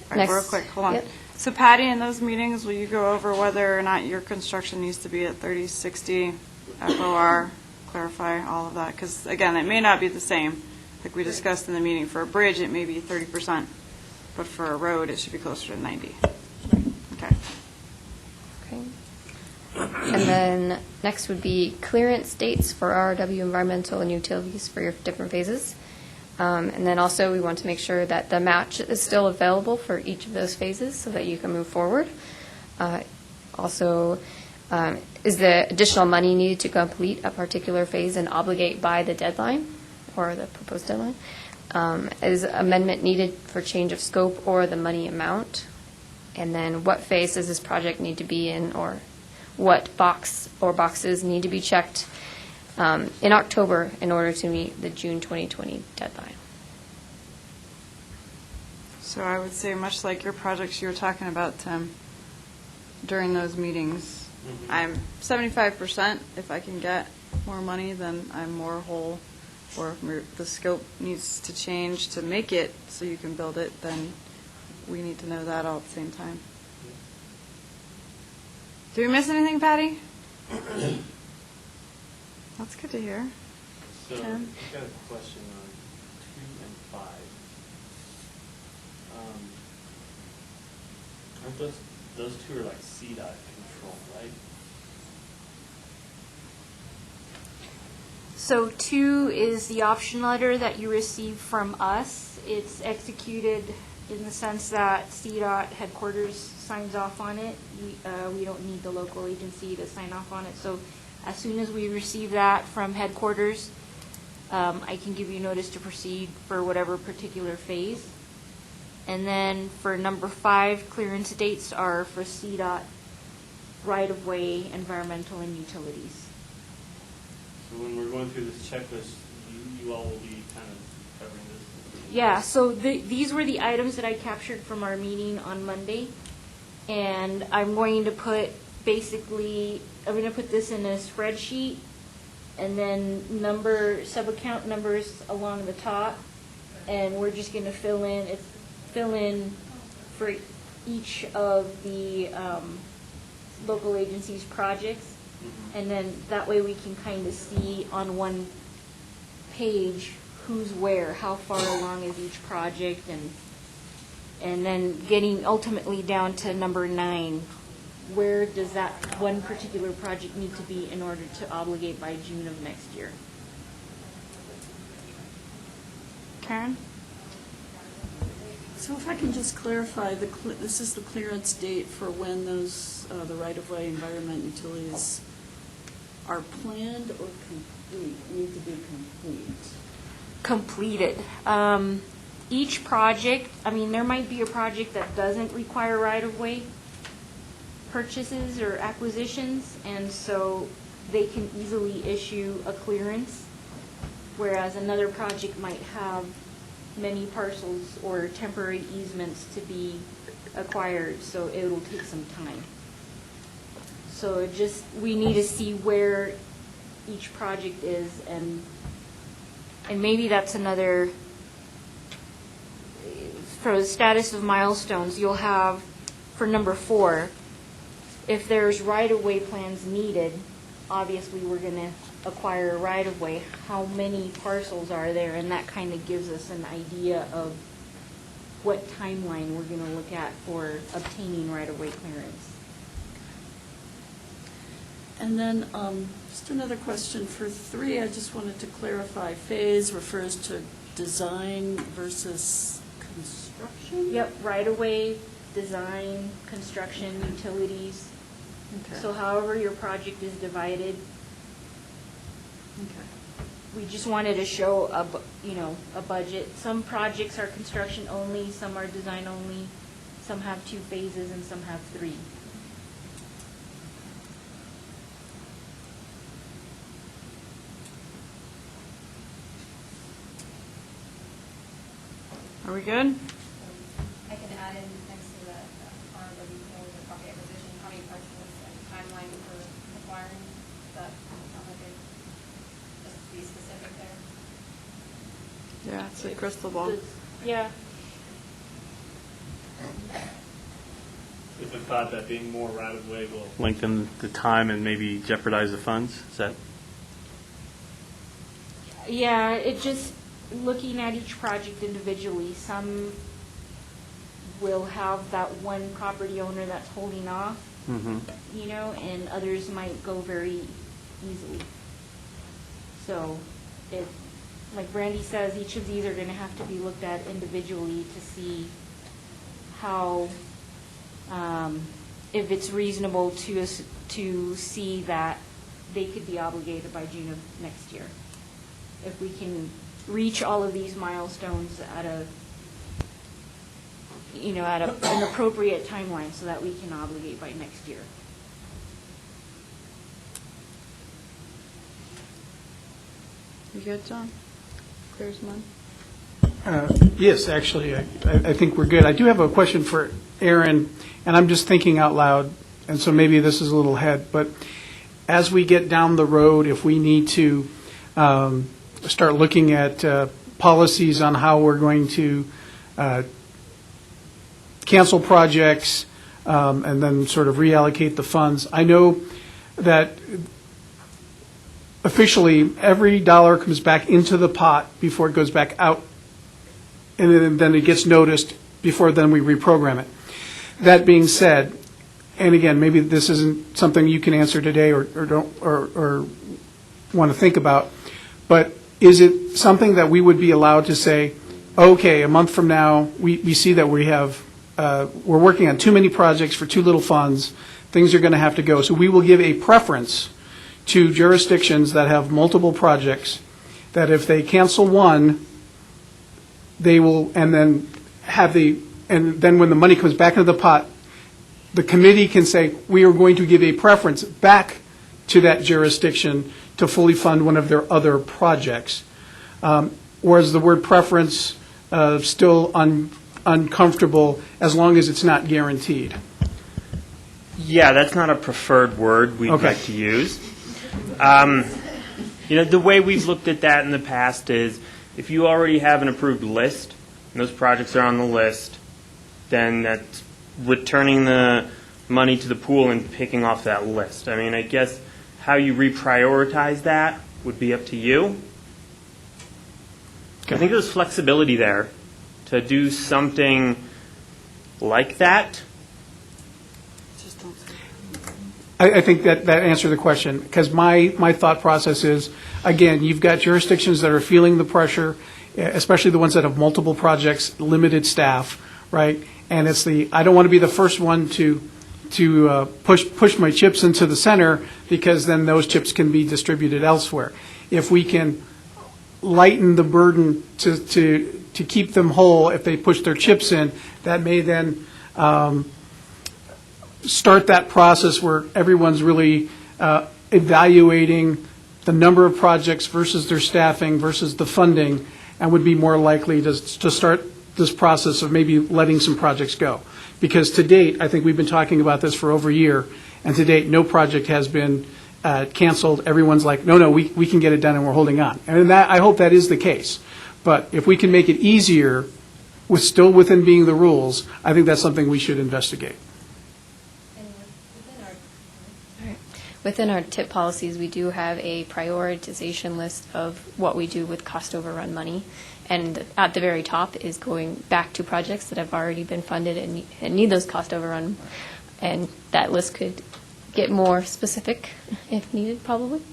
All right, real quick, hold on. Yep. So Patty, in those meetings, will you go over whether or not your construction needs to be at 30/60 FOR? Clarify all of that, because again, it may not be the same. Like we discussed in the meeting, for a bridge, it may be 30%, but for a road, it should be closer to 90. Okay. Okay. And then next would be clearance dates for ROW, environmental, and utilities for your different phases. And then also, we want to make sure that the match is still available for each of those phases so that you can move forward. Also, is the additional money needed to complete a particular phase and obligate by the deadline or the proposed deadline? Is amendment needed for change of scope or the money amount? And then what phase does this project need to be in, or what box or boxes need to be checked in October in order to meet the June 2020 deadline? So I would say, much like your projects you were talking about, Tim, during those meetings, I'm 75%. If I can get more money, then I'm more whole. Or if the scope needs to change to make it so you can build it, then we need to know that all at the same time. Did we miss anything, Patty? That's good to hear. So, Tim? I've got a question on 2 and 5. Aren't those two are like CDOT control, right? So 2 is the option letter that you receive from us. It's executed in the sense that CDOT headquarters signs off on it. We don't need the local agency to sign off on it. So as soon as we receive that from headquarters, I can give you notice to proceed for whatever particular phase. And then for number 5, clearance dates are for CDOT right-of-way, environmental, and utilities. So when we're going through this checklist, you all will be kind of covering this? Yeah, so these were the items that I captured from our meeting on Monday. And I'm going to put this in a spreadsheet, and then sub-account numbers along the top. And we're just going to fill in for each of the local agencies' projects. And then that way we can kind of see on one page who's where, how far along is each project, and then getting ultimately down to number 9, where does that one particular project need to be in order to obligate by June of next year? Karen? So if I can just clarify, this is the clearance date for when those, the right-of-way, environment, utilities are planned or complete, need to be complete? Completed. Each project, there might be a project that doesn't require right-of-way purchases or acquisitions, and so they can easily issue a clearance, whereas another project might have many parcels or temporary easements to be acquired, so it will take some time. So we need to see where each project is, and maybe that's another for the status of milestones, you'll have, for number 4, if there's right-of-way plans needed, obviously, we're going to acquire a right-of-way. How many parcels are there? And that kind of gives us an idea of what timeline we're going to look at for obtaining right-of-way clearance. And then, just another question for 3, I just wanted to clarify, phase refers to design versus construction? Yep, right-of-way, design, construction, utilities. Okay. So however your project is divided, Okay. we just wanted to show a budget. Some projects are construction only, some are design only, some have 2 phases, and some have 3. Are we good? I can add in next to that, ROW plans or property acquisition, how many parcels and timeline for acquiring that, sound like it, just to be specific there. Yeah, it's a crystal ball. Yeah. With the thought that being more right-of-way will lengthen the time and maybe jeopardize the funds? Is that? Yeah, it just, looking at each project individually, some will have that one property owner that's holding off, and others might go very easily. So, like Brandy says, each of these are going to have to be looked at individually to see how, if it's reasonable to see that they could be obligated by June of next year. If we can reach all of these milestones at an appropriate timeline so that we can obligate by next year. You good, John? Clear as mud? Yes, actually, I think we're good. I do have a question for Aaron, and I'm just thinking out loud, and so maybe this is a little ahead, but as we get down the road, if we need to start looking at policies on how we're going to cancel projects and then sort of reallocate the funds, I know that officially every dollar comes back into the pot before it goes back out, and then it gets noticed before then we reprogram it. That being said, and again, maybe this isn't something you can answer today or want to think about, but is it something that we would be allowed to say, okay, a month from now, we see that we're working on too many projects for too little funds, things are going to have to go. So we will give a preference to jurisdictions that have multiple projects, that if they cancel one, they will, and then when the money comes back into the pot, the committee can say, we are going to give a preference back to that jurisdiction to fully fund one of their other projects. Or is the word preference still uncomfortable as long as it's not guaranteed? Yeah, that's not a preferred word we'd like to use. The way we've looked at that in the past is if you already have an approved list and those projects are on the list, then that's returning the money to the pool and picking off that list. I mean, I guess how you reprioritize that would be up to you. I think there's flexibility there to do something like that. I think that answered the question, because my thought process is, again, you've got jurisdictions that are feeling the pressure, especially the ones that have multiple projects, limited staff, right? And it's I don't want to be the first one to push my chips into the center, because then those chips can be distributed elsewhere. If we can lighten the burden to keep them whole if they push their chips in, that may then start that process where everyone's really evaluating the number of projects versus their staffing versus the funding, and would be more likely to start this process of maybe letting some projects go. Because to date, I think we've been talking about this for over a year, and to date, no project has been canceled. Everyone's like, no, we can get it done, and we're holding on. And I hope that is the case. But if we can make it easier with still within being the rules, I think that's something we should investigate. Within our TIP policies, we do have a prioritization list of what we do with cost overrun money. And at the very top is going back to projects that have already been funded and need those cost overrun. And that list could get more specific if needed, probably.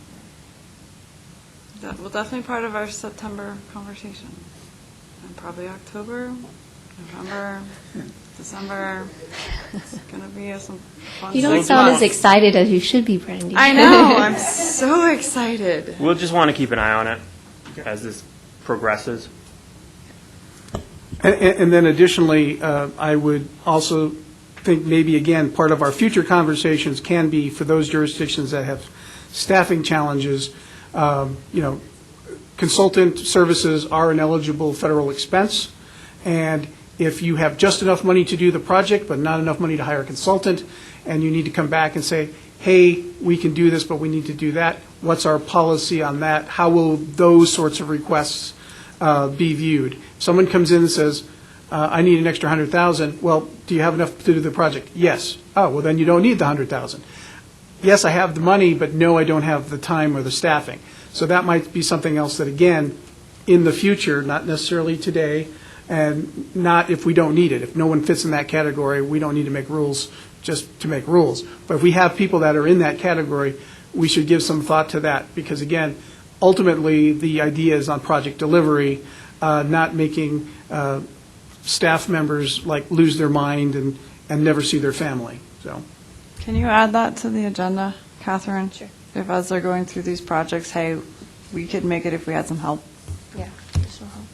That will definitely part of our September conversation. And probably October, November, December. It's going to be some fun You don't 6 sound months. as excited as you should be, Brandy. I know. I'm so excited. We'll just want to keep an eye on it as this progresses. And then additionally, I would also think maybe, again, part of our future conversations can be for those jurisdictions that have staffing challenges, consultant services are an eligible federal expense, and if you have just enough money to do the project but not enough money to hire a consultant, and you need to come back and say, hey, we can do this, but we need to do that, what's our policy on that? How will those sorts of requests be viewed? Someone comes in and says, I need an extra $100,000. Well, do you have enough to do the project? Yes. Oh, well, then you don't need the $100,000. Yes, I have the money, but no, I don't have the time or the staffing. So that might be something else that, again, in the future, not necessarily today, and not if we don't need it. If no one fits in that category, we don't need to make rules just to make rules. But if we have people that are in that category, we should give some thought to that, because, again, ultimately, the idea is on project delivery, not making staff members like lose their mind and never see their family. So, Can you add that to the agenda, Catherine? Sure. If as they're going through these projects, hey, we could make it if we had some help. Yeah, additional help.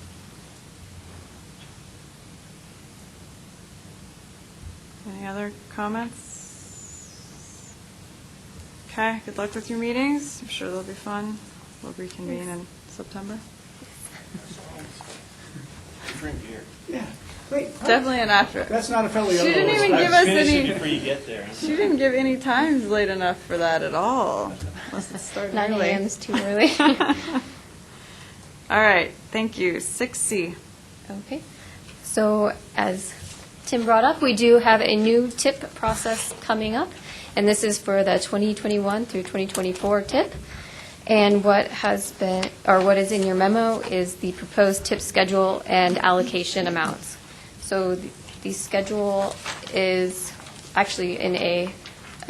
Any other comments? Okay, good luck with your meetings. I'm sure they'll be fun. We'll reconvene in September. Drink beer. yeah. Wait, Definitely an after. that's not a felony. She didn't even give us Finish it any, before you get there. she didn't give any times late enough for that at all. Unless it started 9 early. a.m. is too early. All right, thank you. 6C. Okay. So as Tim brought up, we do have a new TIP process coming up, and this is for the 2021 through 2024 TIP. And what has been, or what is in your memo is the proposed TIP schedule and allocation amounts. So the schedule is actually in a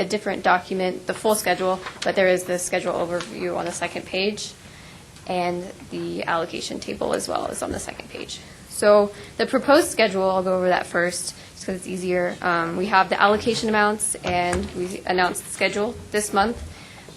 different document, the full schedule, but there is the schedule overview on the second page, and the allocation table as well is on the second page. So the proposed schedule, I'll go over that first, just because it's easier. We have the allocation amounts, and we announced the schedule this month.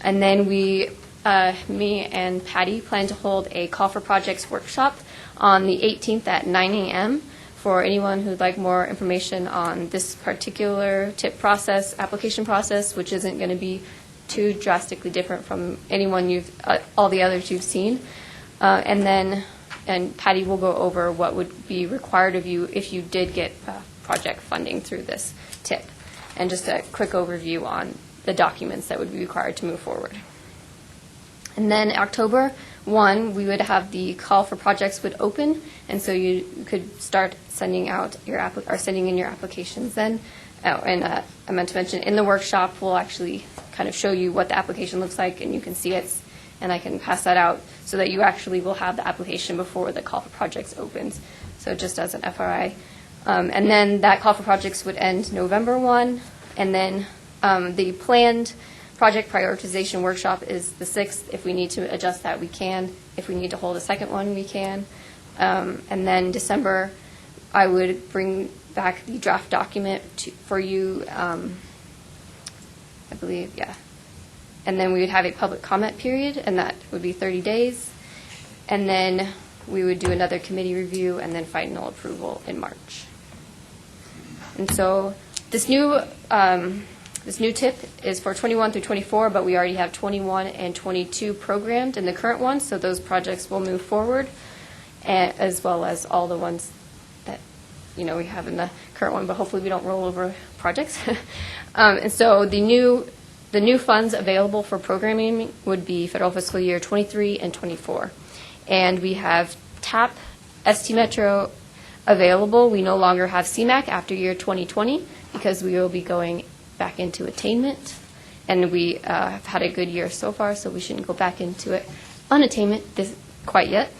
And then me and Patty plan to hold a call for projects workshop on the 18th at 9 a.m. for anyone who'd like more information on this particular TIP process, application process, which isn't going to be too drastically different from all the others you've seen. And Patty will go over what would be required of you if you did get project funding through this TIP. And just a quick overview on the documents that would be required to move forward. And then October 1, we would have the call for projects would open, and so you could start sending out sending in your applications then. And I meant to mention, in the workshop, we'll actually kind of show you what the application looks like, and you can see it, and I can pass that out so that you actually will have the application before the call for projects opens. So just as an FYI. And then that call for projects would end November 1, and then the planned project prioritization workshop is the 6th. If we need to adjust that, we can. If we need to hold a second one, we can. And then December, I would bring back the draft document for you, I believe, yeah. And then we would have a public comment period, and that would be 30 days. And then we would do another committee review and then final approval in March. And so this new TIP is for 21 through 24, but we already have 21 and 22 programmed in the current one, so those projects will move forward, as well as all the ones that we have in the current one, but hopefully we don't roll over projects. And so the new funds available for programming would be federal fiscal year 23 and 24. And we have TAP, ST Metro, available. We no longer have CMAQ after year 2020 because we will be going back into attainment. And we have had a good year so far, so we shouldn't go back into it unattainment quite yet.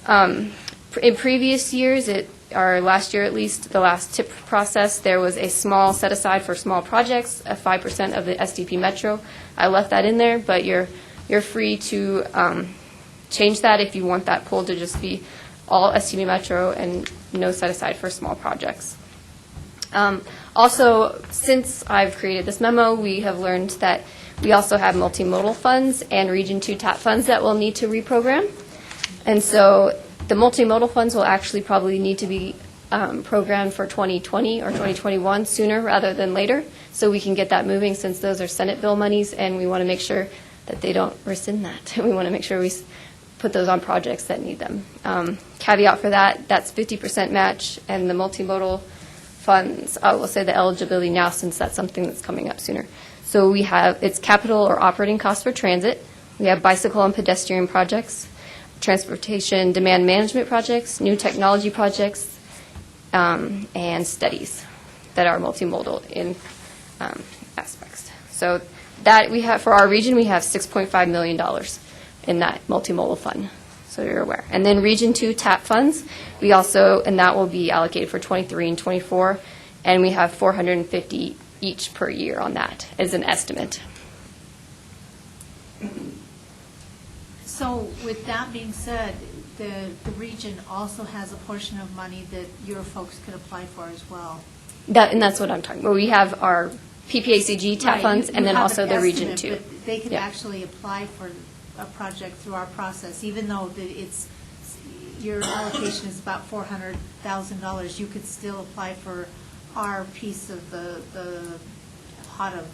In previous years, or last year at least, the last TIP process, there was a small set aside for small projects, 5% of the SDP Metro. I left that in there, but you're free to change that if you want that pool to just be all SDP Metro and no set aside for small projects. Also, since I've created this memo, we have learned that we also have multimodal funds and Region 2 TAP funds that we'll need to reprogram. And so the multimodal funds will actually probably need to be programmed for 2020 or 2021 sooner rather than later, so we can get that moving since those are Senate bill monies, and we want to make sure that they don't rescind that. We want to make sure we put those on projects that need them. Caveat for that, that's 50% match, and the multimodal funds, I will say the eligibility now since that's something that's coming up sooner. So we have, it's capital or operating costs for transit. We have bicycle and pedestrian projects, transportation demand management projects, new technology projects, and studies that are multimodal in aspects. So that we have, for our region, we have $6.5 million in that multimodal fund, so you're aware. And then Region 2 TAP funds, we also, and that will be allocated for 23 and 24, and we have 450 each per year on that as an estimate. So with that being said, the region also has a portion of money that your folks could apply for as well. And that's what I'm talking about. We have our PPACG TAP Right, funds, you and then have also an the Region estimate, 2. But they could Yeah. actually apply for a project through our process, even though your allocation is about $400,000. You could still apply for our piece of the pot of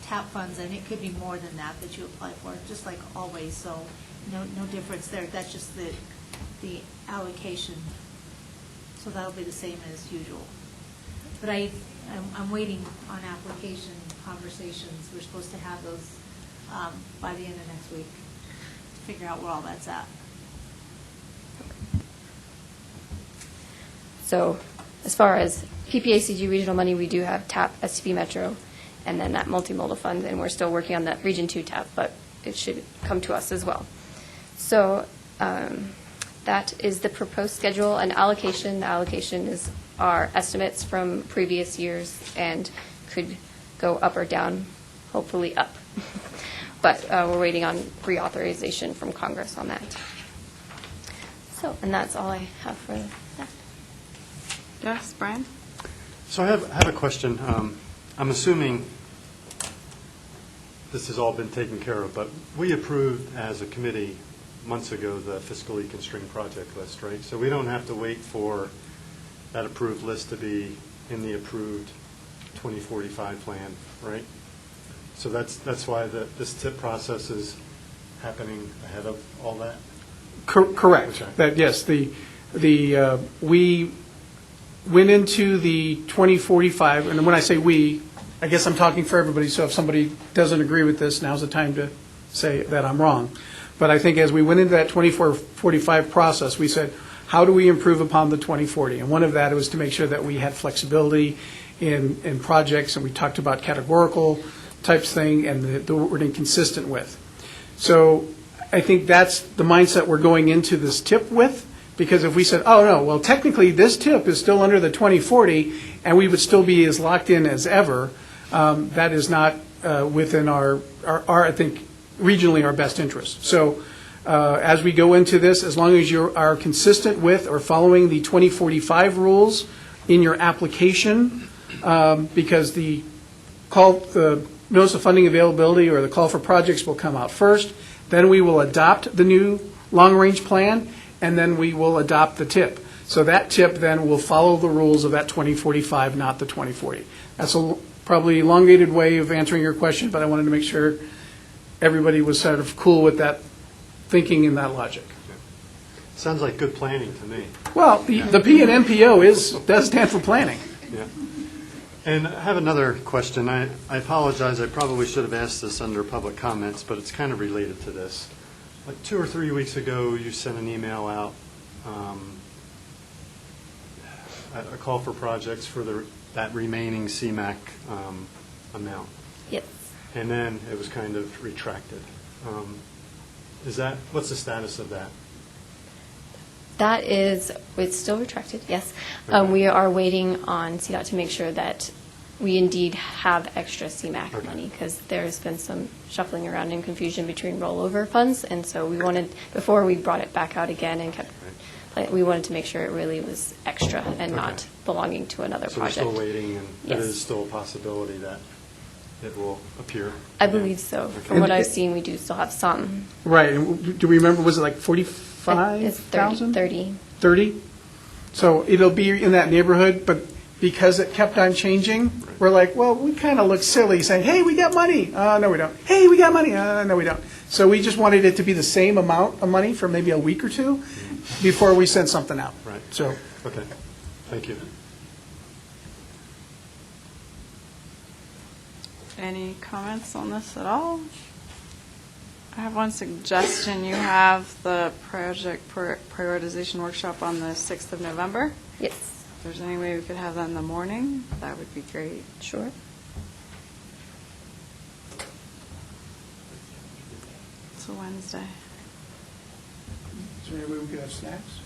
TAP funds, and it could be more than that you apply for, just like always. So no difference there. That's just the allocation. So that'll be the same as usual. But I'm waiting on application conversations. We're supposed to have those by the end of next week to figure out where all that's at. So as far as PPACG regional money, we do have TAP, STP Metro, and then that multimodal fund, and we're still working on that Region 2 TAP, but it should come to us as well. So that is the proposed schedule and allocation. The allocation is our estimates from previous years and could go up or down, hopefully up. But we're waiting on reauthorization from Congress on that. So, and that's all I have for that. Yes, Brian? So I have a question. I'm assuming this has all been taken care of, but we approved as a committee months ago the fiscally constrained project list, right? So we don't have to wait for that approved list to be in the approved 2045 plan, right? So that's why this TIP process is happening ahead of all that? Correct. Okay. That, yes, we went into the 2045, and when I say we, I guess I'm talking for everybody, so if somebody doesn't agree with this, now's the time to say that I'm wrong. But I think as we went into that 2045 process, we said, how do we improve upon the 2040? And one of that was to make sure that we had flexibility in projects, and we talked about categorical types thing and the wording consistent with. So I think that's the mindset we're going into this TIP with, because if we said, oh, no, well, technically this TIP is still under the 2040, and we would still be as locked in as ever, that is not within our, I think, regionally our best interest. So as we go into this, as long as you are consistent with or following the 2045 rules in your application, because the notice of funding availability or the call for projects will come out first, then we will adopt the new long-range plan, and then we will adopt the TIP. So that TIP then will follow the rules of that 2045, not the 2040. That's a probably elongated way of answering your question, but I wanted to make sure everybody was sort of cool with that thinking and that logic. Sounds like good planning to me. Well, the P and MPO does stand for planning. Yeah. And I have another question. I apologize. I probably should have asked this under public comments, but it's kind of related to this. Like 2 or 3 weeks ago, you sent an email out a call for projects for that remaining CMAQ amount. Yes. And then it was kind of retracted. What's the status of that? That is, it's still retracted, yes. Okay. We are waiting on CDOT to make sure that we indeed have extra CMAQ Okay. money, because there's been some shuffling around and confusion between rollover funds, and so we wanted, before we brought it back out again and kept, we wanted to make sure it really was extra and not Okay. belonging to another So we're project. still waiting, and it Yes. is still a possibility that it will appear? I again? believe so. Okay. From what I've seen, we do still have some. Right, and do we remember, was it like 45,000? It's 30. 30? So it'll be in that neighborhood, but because it kept on changing, we're like, well, we kind of look silly saying, hey, we got money. No, we don't. Hey, we got money. No, we don't. So we just wanted it to be the same amount of money for maybe a week or two before we sent something out. Right. So, Okay, thank you. Any comments on this at all? I have one suggestion. You have the project prioritization workshop on the 6th of November. Yes, If there's any way we could have that in the morning, that would be great. sure. It's a Wednesday. is there any way we could have snacks?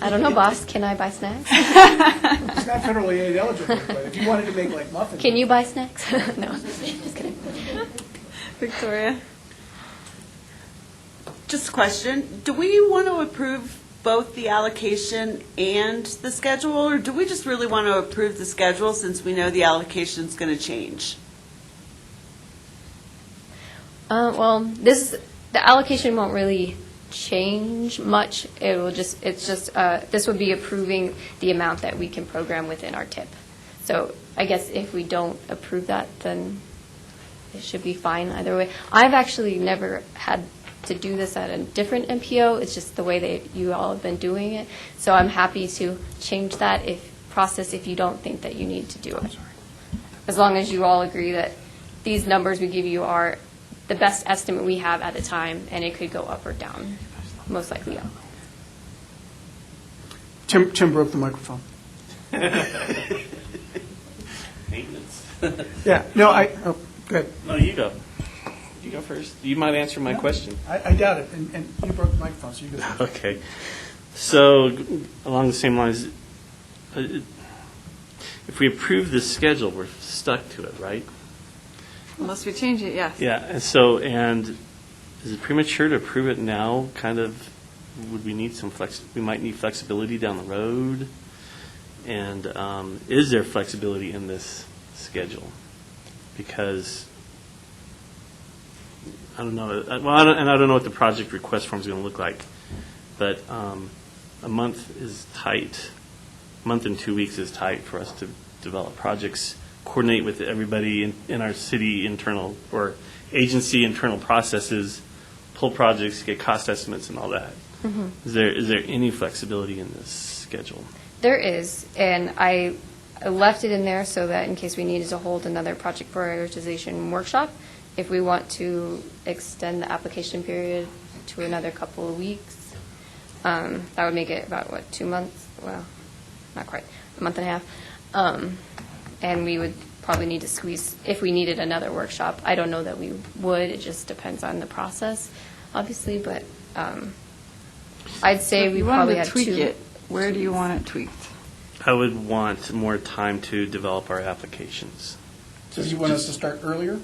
I don't know, boss, can I buy snacks? It's not federally aid eligible, but if you wanted to make like muffins. Can you buy snacks? No, just kidding. Victoria? Just a question, do we want to approve both the allocation and the schedule, or do we just really want to approve the schedule since we know the allocation's going to change? Well, the allocation won't really change much. This would be approving the amount that we can program within our TIP. So I guess if we don't approve that, then it should be fine either way. I've actually never had to do this at a different MPO. It's just the way that you all have been doing it. So I'm happy to change that process if you don't think that you need to do it. As long as you all agree that these numbers we give you are the best estimate we have at the time, and it could go up or down, most likely up. Tim broke the microphone. Maintenance. Yeah, no, go ahead. No, you go. You go first. You might answer my question. I doubt it, and you broke the microphone, so you go first. Okay. So along the same lines, if we approve this schedule, we're stuck to it, right? Unless we change it, yes. Yeah, and is it premature to approve it now? Kind of, would we need we might need flexibility down the road? And is there flexibility in this schedule? Because, I don't know, I don't know what the project request form is going to look like, but a month is tight. A month and 2 weeks is tight for us to develop projects, coordinate with everybody in our city internal or agency internal processes, pull projects, get cost estimates and all that. Mm-hmm. Is there any flexibility in this schedule? There is, and I left it in there so that in case we needed to hold another project prioritization workshop, if we want to extend the application period to another couple of weeks, that would make it about, 2 months? Well, not quite, a month and a half. And we would probably need to squeeze, if we needed another workshop. I don't know that we would, it just depends on the process, obviously, but I'd say If we you probably wanted had to tweak 2. it, where do you want it tweaked? I would want more time to develop our applications. So you want us to start earlier?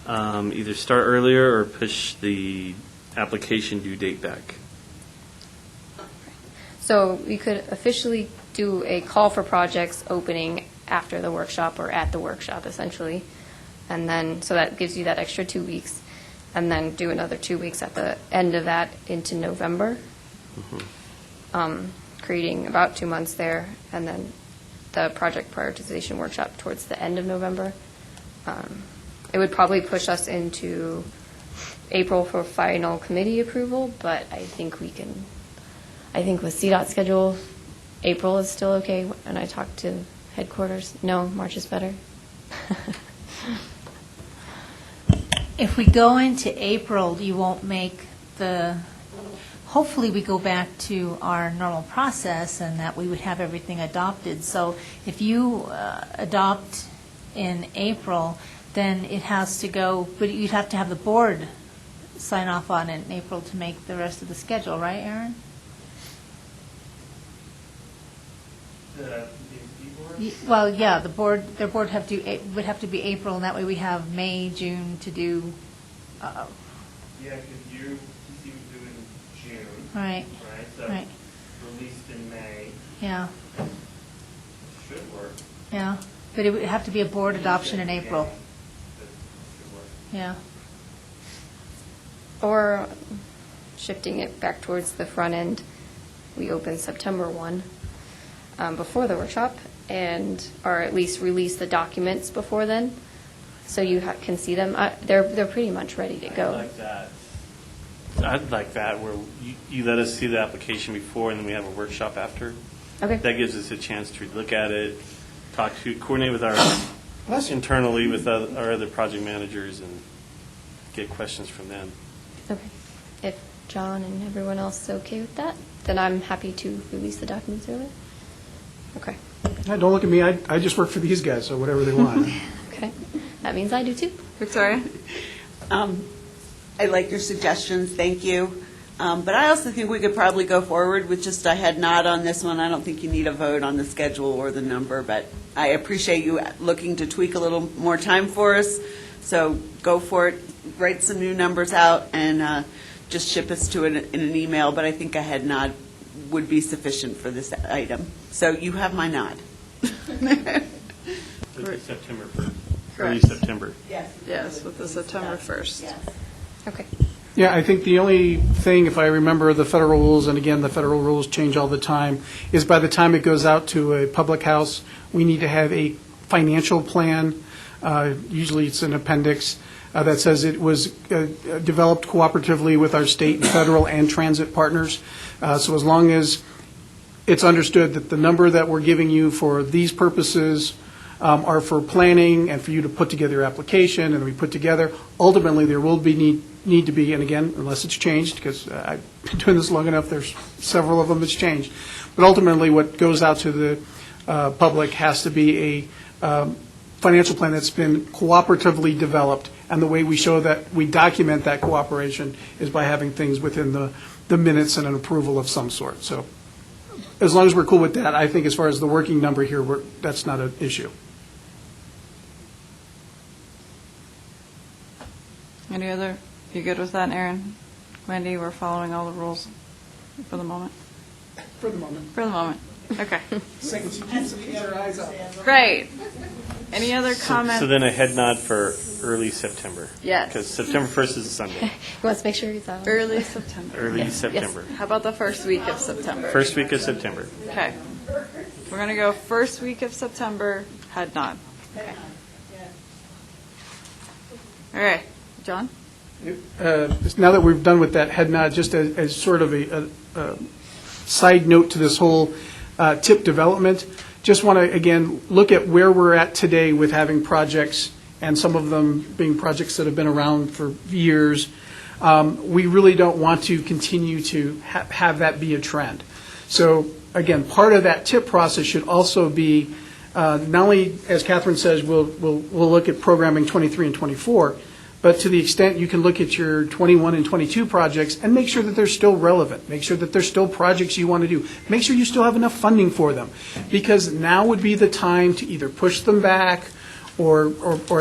Either start earlier or push the application due date back. So we could officially do a call for projects opening after the workshop or at the workshop, essentially. And then, so that gives you that extra 2 weeks. And then do another 2 weeks at the end of that into November. Creating about 2 months there. And then the project prioritization workshop towards the end of November. It would probably push us into April for final committee approval, but I think with CDOT schedule, April is still okay. And I talked to headquarters. No, March is better. If we go into April, you won't make the hopefully we go back to our normal process and that we would have everything adopted. So if you adopt in April, then it has to go, but you'd have to have the board sign off on it in April to make the rest of the schedule, right, Aaron? Well, yeah, their board would have to be April, and that way we have May, June to do. Yeah, because you would do in June. Right. Right, so Right. released in May. Yeah, Should work. yeah, but it would have to be a board adoption in April. Should work. Yeah. Or shifting it back towards the front end, we open September 1 before the workshop, or at least release the documents before then, so you can see them. They're pretty much ready to go. I'd like that, where you let us see the application before, and then we have a workshop after. Okay. That gives us a chance to look at it, coordinate with our, internally with our other project managers, and get questions from them. Okay. If John and everyone else is okay with that, then I'm happy to release the documents early. Okay. Don't look at me, I just work for these guys, so whatever they want. Okay. That means I do too. Victoria? I like your suggestions, thank you. But I also think we could probably go forward with just a head nod on this one. I don't think you need a vote on the schedule or the number, but I appreciate you looking to tweak a little more time for us. So go for it, write some new numbers out, and just ship us to it in an email. But I think a head nod would be sufficient for this item. So you have my nod. September 1st. Early Correct. September. Yes, with the September 1st. Okay. Yeah, I think the only thing, if I remember the federal rules, and again, the federal rules change all the time, is by the time it goes out to a public house, we need to have a financial plan. Usually it's an appendix that says it was developed cooperatively with our state and federal and transit partners. So as long as it's understood that the number that we're giving you for these purposes are for planning and for you to put together your application, and we put together, ultimately there will be need to be, and again, unless it's changed, because I've been doing this long enough, there's several of them that's changed, but ultimately what goes out to the public has to be a financial plan that's been cooperatively developed, and the way we show that we document that cooperation is by having things within the minutes and an approval of some sort. So as long as we're cool with that, I think as far as the working number here, that's not an issue. Any other, you good with that, Aaron? Wendy, we're following all the rules for the moment? For the moment. For the moment, okay. She keeps her eyes out. Great. Any other comments? So then a head nod for early September. Yes. Because September 1st is a Sunday. He wants to make sure he's out. Early September. Early September. How about the first week of September? First week of September. Okay. We're going to go first week of September, head nod. Okay. All right. John? Now that we've done with that head nod, just as sort of a side note to this whole tip development, just want to, again, look at where we're at today with having projects, and some of them being projects that have been around for years. We really don't want to continue to have that be a trend. So, again, part of that tip process should also be, not only, as Catherine says, we'll look at programming 23 and 24, but to the extent you can look at your 21 and 22 projects and make sure that they're still relevant, make sure that they're still projects you want to do, make sure you still have enough funding for them, because now would be the time to either push them back or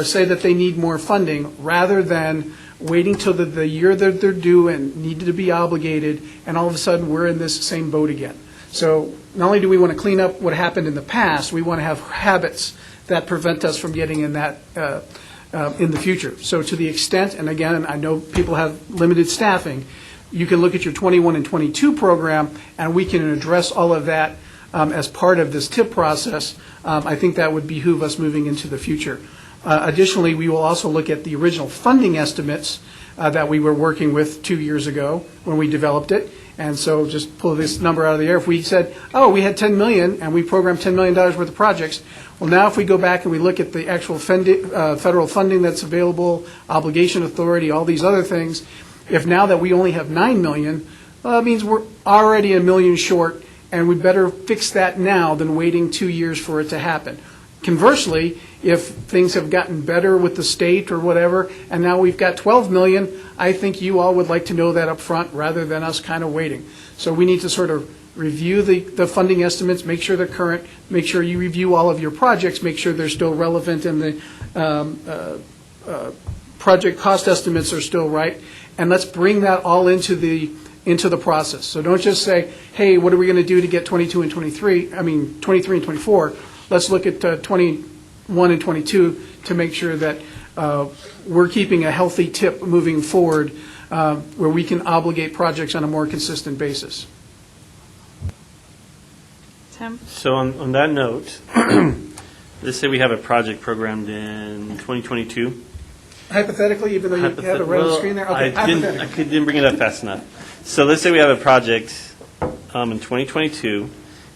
say that they need more funding, rather than waiting till the year that they're due and needed to be obligated, and all of a sudden we're in this same boat again. So not only do we want to clean up what happened in the past, we want to have habits that prevent us from getting in that in the future. So to the extent, and again, I know people have limited staffing, you can look at your 21 and 22 program, and we can address all of that as part of this tip process. I think that would behoove us moving into the future. Additionally, we will also look at the original funding estimates that we were working with 2 years ago when we developed it. And so just pull this number out of the air. If we said, oh, we had $10 million and we programmed $10 million worth of projects, well, now if we go back and we look at the actual federal funding that's available, obligation authority, all these other things, if now that we only have $9 million, well, that means we're already $1 million short, and we better fix that now than waiting 2 years for it to happen. Conversely, if things have gotten better with the state or whatever, and now we've got 12 million, I think you all would like to know that up front rather than us kind of waiting. So we need to sort of review the funding estimates, make sure they're current, make sure you review all of your projects, make sure they're still relevant and the project cost estimates are still right, and let's bring that all into the process. So don't just say, hey, what are we going to do to get 23 and 24. Let's look at 21 and 22 to make sure that we're keeping a healthy tip moving forward where we can obligate projects on a more consistent basis. Tim? So on that note, let's say we have a project programmed in 2022. Hypothetically, even though you have it right on the screen there? Okay, I didn't bring it up fast enough. So let's say we have a project in 2022,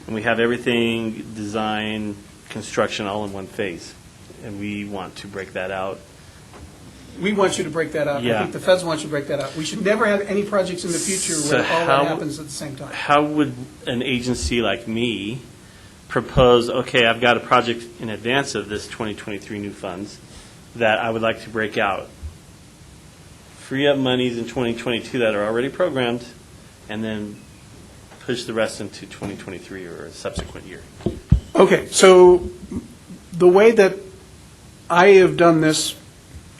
and we have everything, design, construction, all in one phase, and we want to break that out. We want you to break that out. I Yeah. think the feds want you to break that out. We should never have any projects in the future So where all that happens at the same time. How would an agency like me propose, okay, I've got a project in advance of this 2023 new funds that I would like to break out, free up monies in 2022 that are already programmed, and then push the rest into 2023 or a subsequent year? Okay, so the way that I have done this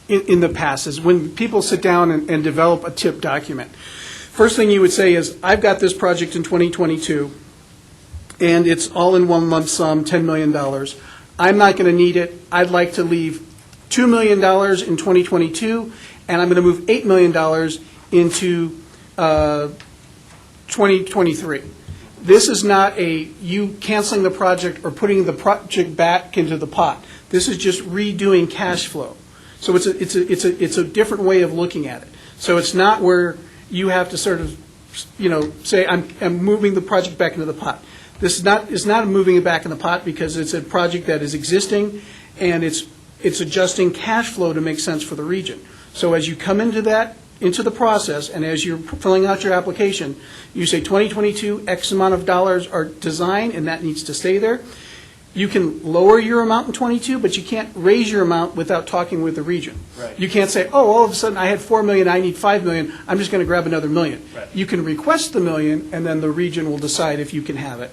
in the past is when people sit down and develop a TIP document, first thing you would say is, I've got this project in 2022, and it's all in one lump sum, $10 million. I'm not going to need it. I'd like to leave $2 million in 2022, and I'm going to move $8 million into 2023. This is not you canceling the project or putting the project back into the pot. This is just redoing cash flow. So it's a different way of looking at it. So it's not where you have to sort of, say I'm moving the project back into the pot. This is not moving it back in the pot because it's a project that is existing and it's adjusting cash flow to make sense for the region. So as you come into the process, and as you're filling out your application, you say 2022, X amount of dollars are design, and that needs to stay there. You can lower your amount in 22, but you can't raise your amount without talking with the region. Right. You can't say, oh, all of a sudden I had $4 million, I need $5 million, I'm just going to grab another $1 million. Right. You can request the $1 million, and then the region will decide if you can have it.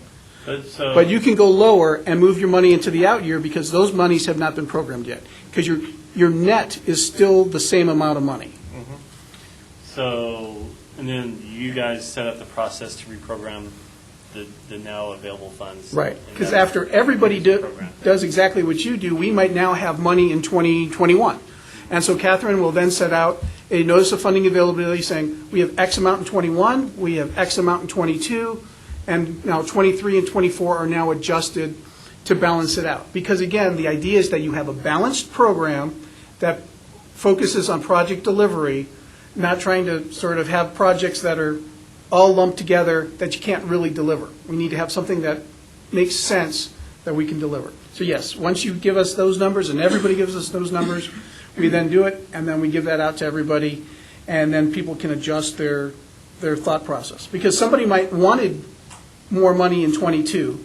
But you can go lower and move your money into the out year because those monies have not been programmed yet. Because your net is still the same amount of money. So, and then you guys set up the process to reprogram the now available funds. Right, And because that- after everybody program. does exactly what you do, we might now have money in 2021. And so Catherine will then set out a notice of funding availability saying, we have X amount in 21, we have X amount in 22, and now 23 and 24 are now adjusted to balance it out. Because again, the idea is that you have a balanced program that focuses on project delivery, not trying to sort of have projects that are all lumped together that you can't really deliver. We need to have something that makes sense that we can deliver. So yes, once you give us those numbers and everybody gives us those numbers, we then do it, and then we give that out to everybody, and then people can adjust their thought process. Because somebody might wanted more money in 22,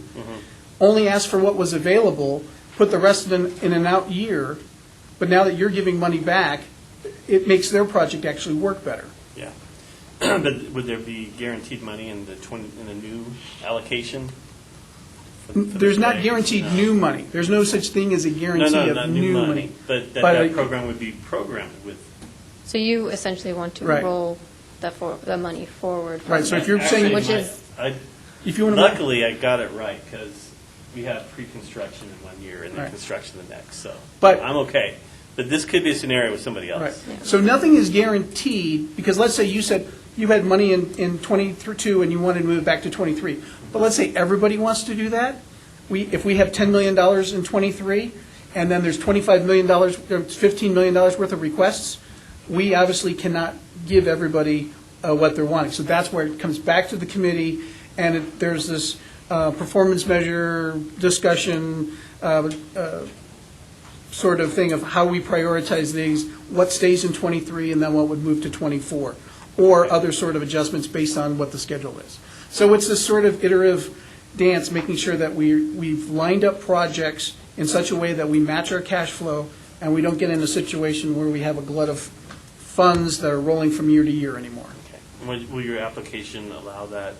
only ask for what was available, put the rest of it in an out year, but now that you're giving money back, it makes their project actually work better. Yeah. But would there be guaranteed money in the new allocation? for There's the not state? guaranteed No. new money. There's no such thing as a guarantee No, of not new money. But But that I- program would be programmed with. So you essentially want to Right. roll the money forward. from Right, so if you're that, saying- Which is, If you want to. Luckily, I got it right, because we have pre-construction in 1 year and then Right. construction the next, so But- I'm okay. But this could be a scenario with somebody else. Right. So nothing is guaranteed, because let's say you said you had money in 22 and you wanted to move it back to 23. But let's say everybody wants to do that. If we have $10 million in 23, and then there's $25 million, $15 million worth of requests, we obviously cannot give everybody what they're wanting. So that's where it comes back to the committee, and there's this performance measure discussion sort of thing of how we prioritize these, what stays in 23, and then what would move to 24. or other sort of adjustments based on what the schedule is. So it's this sort of iterative dance, making sure that we've lined up projects in such a way that we match our cash flow and we don't get in a situation where we have a glut of funds that are rolling from year to year anymore. Will your application allow that?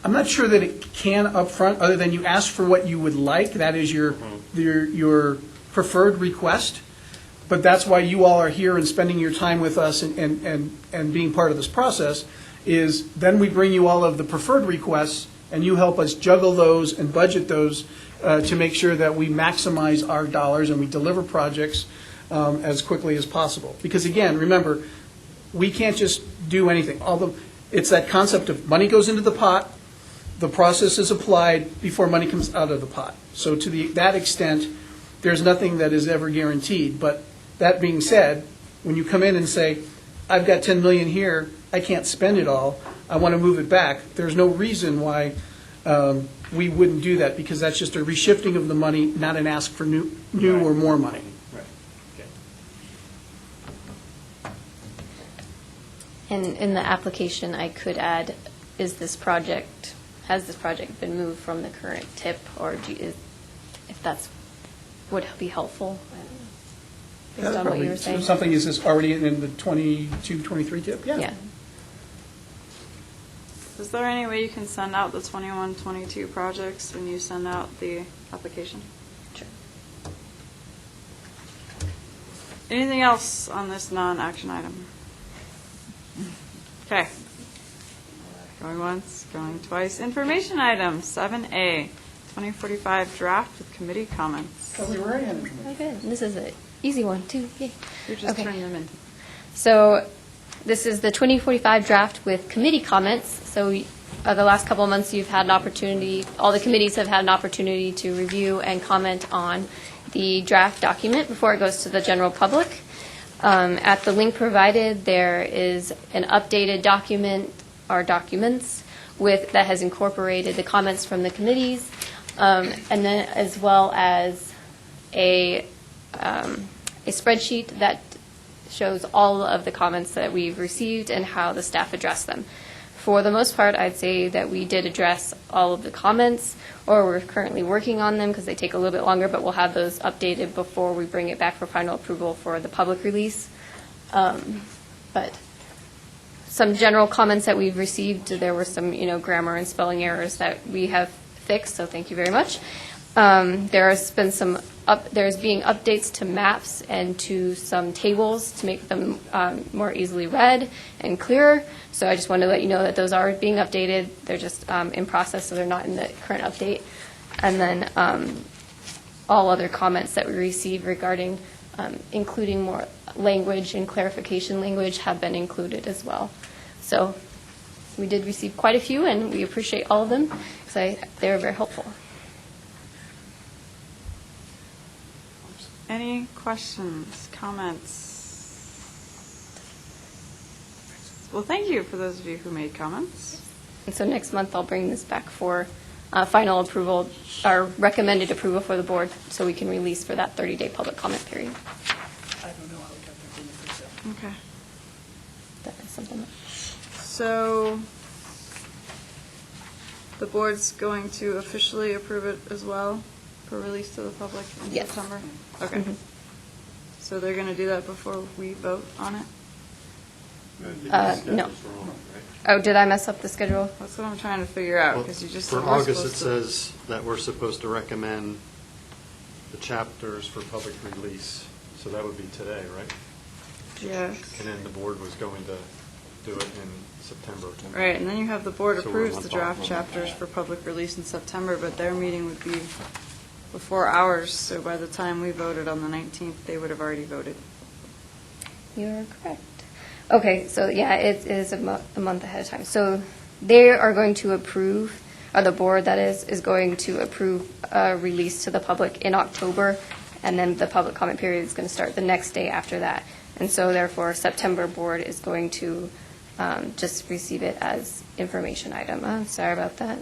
I'm not sure that it can upfront, other than you ask for what you would like. That is your preferred request. But that's why you all are here and spending your time with us and being part of this process, is then we bring you all of the preferred requests, and you help us juggle those and budget those to make sure that we maximize our dollars and we deliver projects as quickly as possible. Because again, remember, we can't just do anything. It's that concept of money goes into the pot, the process is applied before money comes out of the pot. So to that extent, there's nothing that is ever guaranteed. But that being said, when you come in and say, I've got $10 million here, I can't spend it all, I want to move it back, there's no reason why we wouldn't do that, because that's just a reshifting of the money, not an ask for new or more money. Right. Okay. And in the application, I could add, has this project been moved from the current tip, or if that's would be helpful, based on what you were saying? Something is this already in the 22, 23 tip? Yeah. Is there any way you can send out the 21, 22 projects when you send out the application? Sure. Anything else on this non-action item? Okay. Going once, going twice. Information item, 7A, 2045 draft with committee comments. Oh, we were already on information. Oh, good. This is an easy one, too. Yay. You're just Okay. turning them in. So this is the 2045 draft with committee comments. So the last couple of months, you've had an opportunity, all the committees have had an opportunity to review and comment on the draft document before it goes to the general public. At the link provided, there is an updated document, or documents, that has incorporated the comments from the committees, and then as well as a spreadsheet that shows all of the comments that we've received and how the staff addressed them. For the most part, I'd say that we did address all of the comments, or we're currently working on them because they take a little bit longer, but we'll have those updated before we bring it back for final approval for the public release. But some general comments that we've received, there were some, grammar and spelling errors that we have fixed, so thank you very much. There's been there's being updates to maps and to some tables to make them more easily read and clearer. So I just wanted to let you know that those are being updated. They're just in process, so they're not in the current update. And then all other comments that we received regarding including more language and clarification language have been included as well. So we did receive quite a few, and we appreciate all of them because they were very helpful. Any questions, comments? Well, thank you for those of you who made comments. And so next month, I'll bring this back for final approval, or recommended approval for the board, so we can release for that 30-day public comment period. I don't know how we got that from the first step. Okay. That is something. So the board's going to officially approve it as well for release to the public in Yes. September? Okay. Mhm. So they're going to do that before we vote on it? No. Oh, did I mess up the schedule? That's what I'm trying to figure out, Well, because you just For said we're August, it supposed to- says that we're supposed to recommend the chapters for public release. So that would be today, right? Yes. And then the board was going to do it in September. Right, and then you have the board So we're a approves the month draft off. chapters for public release in September, but their meeting would be before ours, so by the time we voted on the 19th, they would have already voted. You're correct. Okay, so yeah, it is a month ahead of time. So they are going to approve, or the board, that is going to approve a release to the public in October, and then the public comment period is going to start the next day after that. And so therefore, September board is going to just receive it as information item. I'm sorry about that.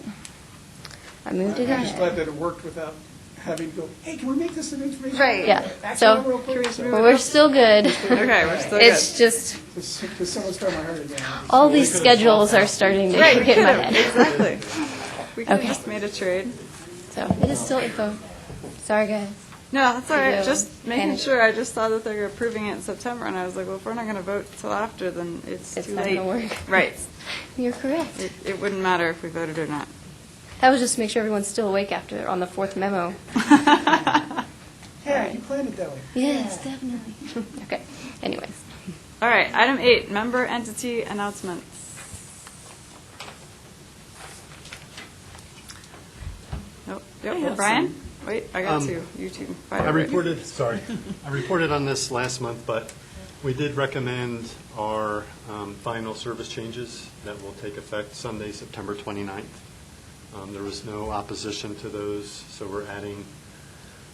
I moved it I'm just glad ahead. that it worked without having to go, hey, can we make this an information? Right. Yeah, Action so item real quick? So- we're still good. Okay, we're still It's just, Because someone stole my heart again. all these schedules are starting to Right, we get in my could've, head. exactly. We could have Okay. just made a trade. So it is still info. Sorry, guys. No, that's all right. Yeah. Just making Panic. sure. I just saw that they were approving it in September, and I was like, well, if we're not going to vote till after, then it's It's too not late. gonna work. Right. You're correct. It wouldn't matter if we voted or not. That was just to make sure everyone's still awake after on the fourth memo. Yeah, you planned it that way. Yes, definitely. Okay, anyways. All right, item 8, member entity announcements. Nope. Yep. I have Brian? some. Wait, I got two. You two. Fight I over it. reported, sorry, I reported on this last month, but we did recommend our final service changes that will take effect Sunday, September 29th. There was no opposition to those, so we're adding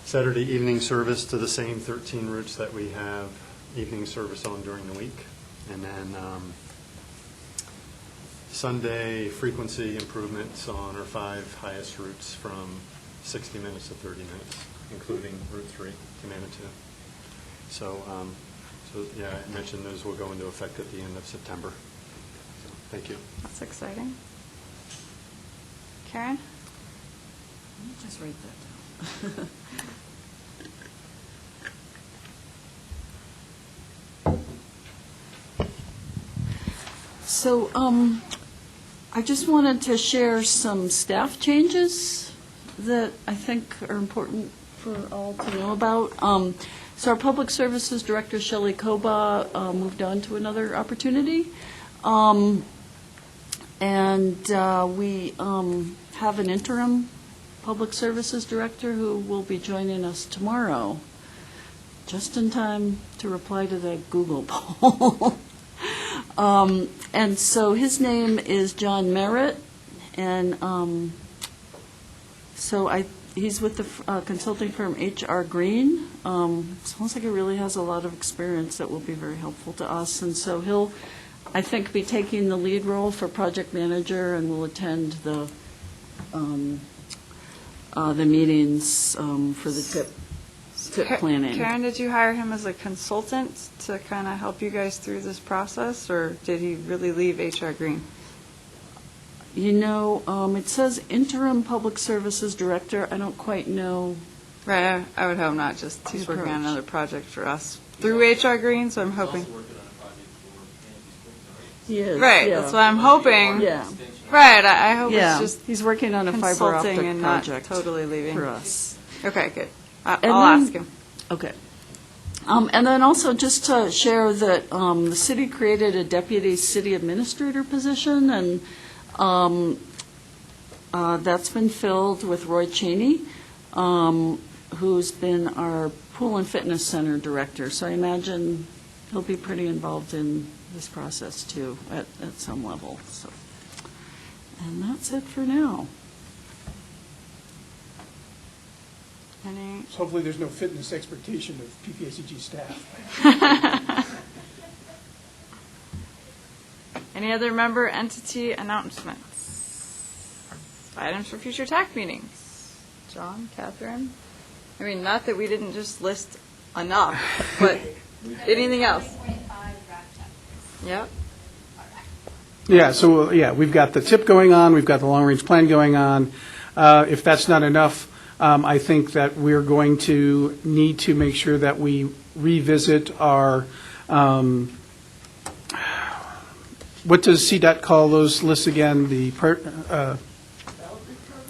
Saturday evening service to the same 13 routes that we have evening service on during the week. And then Sunday frequency improvements on our 5 highest routes from 60 minutes to 30 minutes, including Route 3 to Manitou. So, yeah, I mentioned those will go into effect at the end of September. So, thank you. That's exciting. Karen? Let me just write that down. So, I just wanted to share some staff changes that I think are important for all to know about. So our Public Services Director, Shelley Koba, moved on to another opportunity. And we have an interim Public Services Director who will be joining us tomorrow, just in time to reply to that Google poll. And so his name is John Merritt, and he's with the consulting firm H.R. Green. Sounds like he really has a lot of experience that will be very helpful to us. And so he'll, I think, be taking the lead role for project manager and will attend the meetings for the TIP planning. Karen, did you hire him as a consultant to kind of help you guys through this process, or did he really leave HR Green? You know, it says interim public services director. I don't quite know. Right, I would hope not. Just he's working on Approach. another project for us through HR Green, so I'm hoping. He is. Right, yeah. that's what I'm hoping. Yeah. Right, I hope Yeah. it's just He's working on a fiber optic consulting and not project totally leaving. for us. Okay, good. I'll And ask then- him. Okay. And then also just to share that the city created a deputy city administrator position, and that's been filled with Roy Cheney, who's been our pool and fitness center director. So I imagine he'll be pretty involved in this process too, at some level. So, and that's it for now. Any? So hopefully there's no fitness expectation of PPACG staff. Any other member entity announcements? Items for future TAC meetings? John, Catherine? I mean, not that we didn't just list enough, but anything else? Yep. Yeah, so, we've got the TIP going on, we've got the long-range plan going on. If that's not enough, I think that we're going to need to make sure that we revisit our, what does CDOT call those lists again? The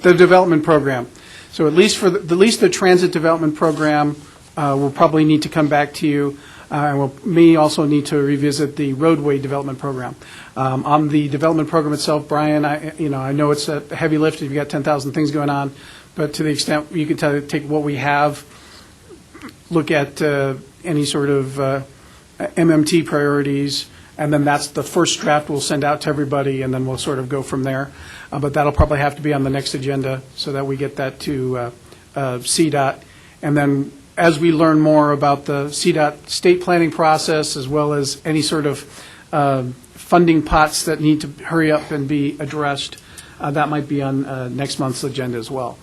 development program. So at least the transit development program, we'll probably need to come back to you. And we'll may also need to revisit the roadway development program. On the development program itself, Brian, I know it's a heavy lift. You've got 10,000 things going on, but to the extent you can take what we have, look at any sort of MMT priorities, and then that's the first draft we'll send out to everybody, and then we'll sort of go from there. But that'll probably have to be on the next agenda so that we get that to CDOT. And then as we learn more about the CDOT state planning process, as well as any sort of funding pots that need to hurry up and be addressed, that might be on next month's agenda as well.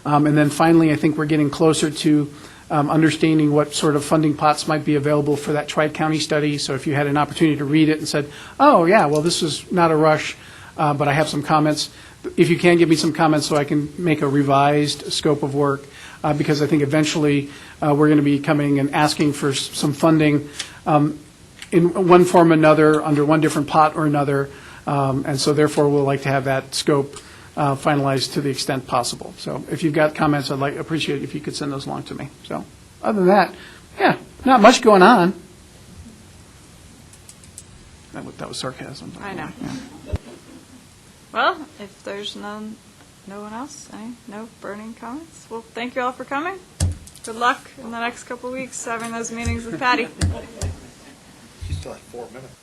And then finally, I think we're getting closer to understanding what sort of funding pots might be available for that Tri-County study. So if you had an opportunity to read it and said, oh, yeah, well, this is not a rush, but I have some comments, if you can give me some comments so I can make a revised scope of work, because I think eventually we're going to be coming and asking for some funding in one form or another, under one different pot or another, and so therefore we'll like to have that scope finalized to the extent possible. So if you've got comments, I'd appreciate it if you could send those along to me. So other than that, yeah, not much going on. That was sarcasm. I know. Yeah. Well, if there's no one else, no burning comments, well, thank you all for coming. Good luck in the next couple of weeks having those meetings with Patty. You still have 4 minutes.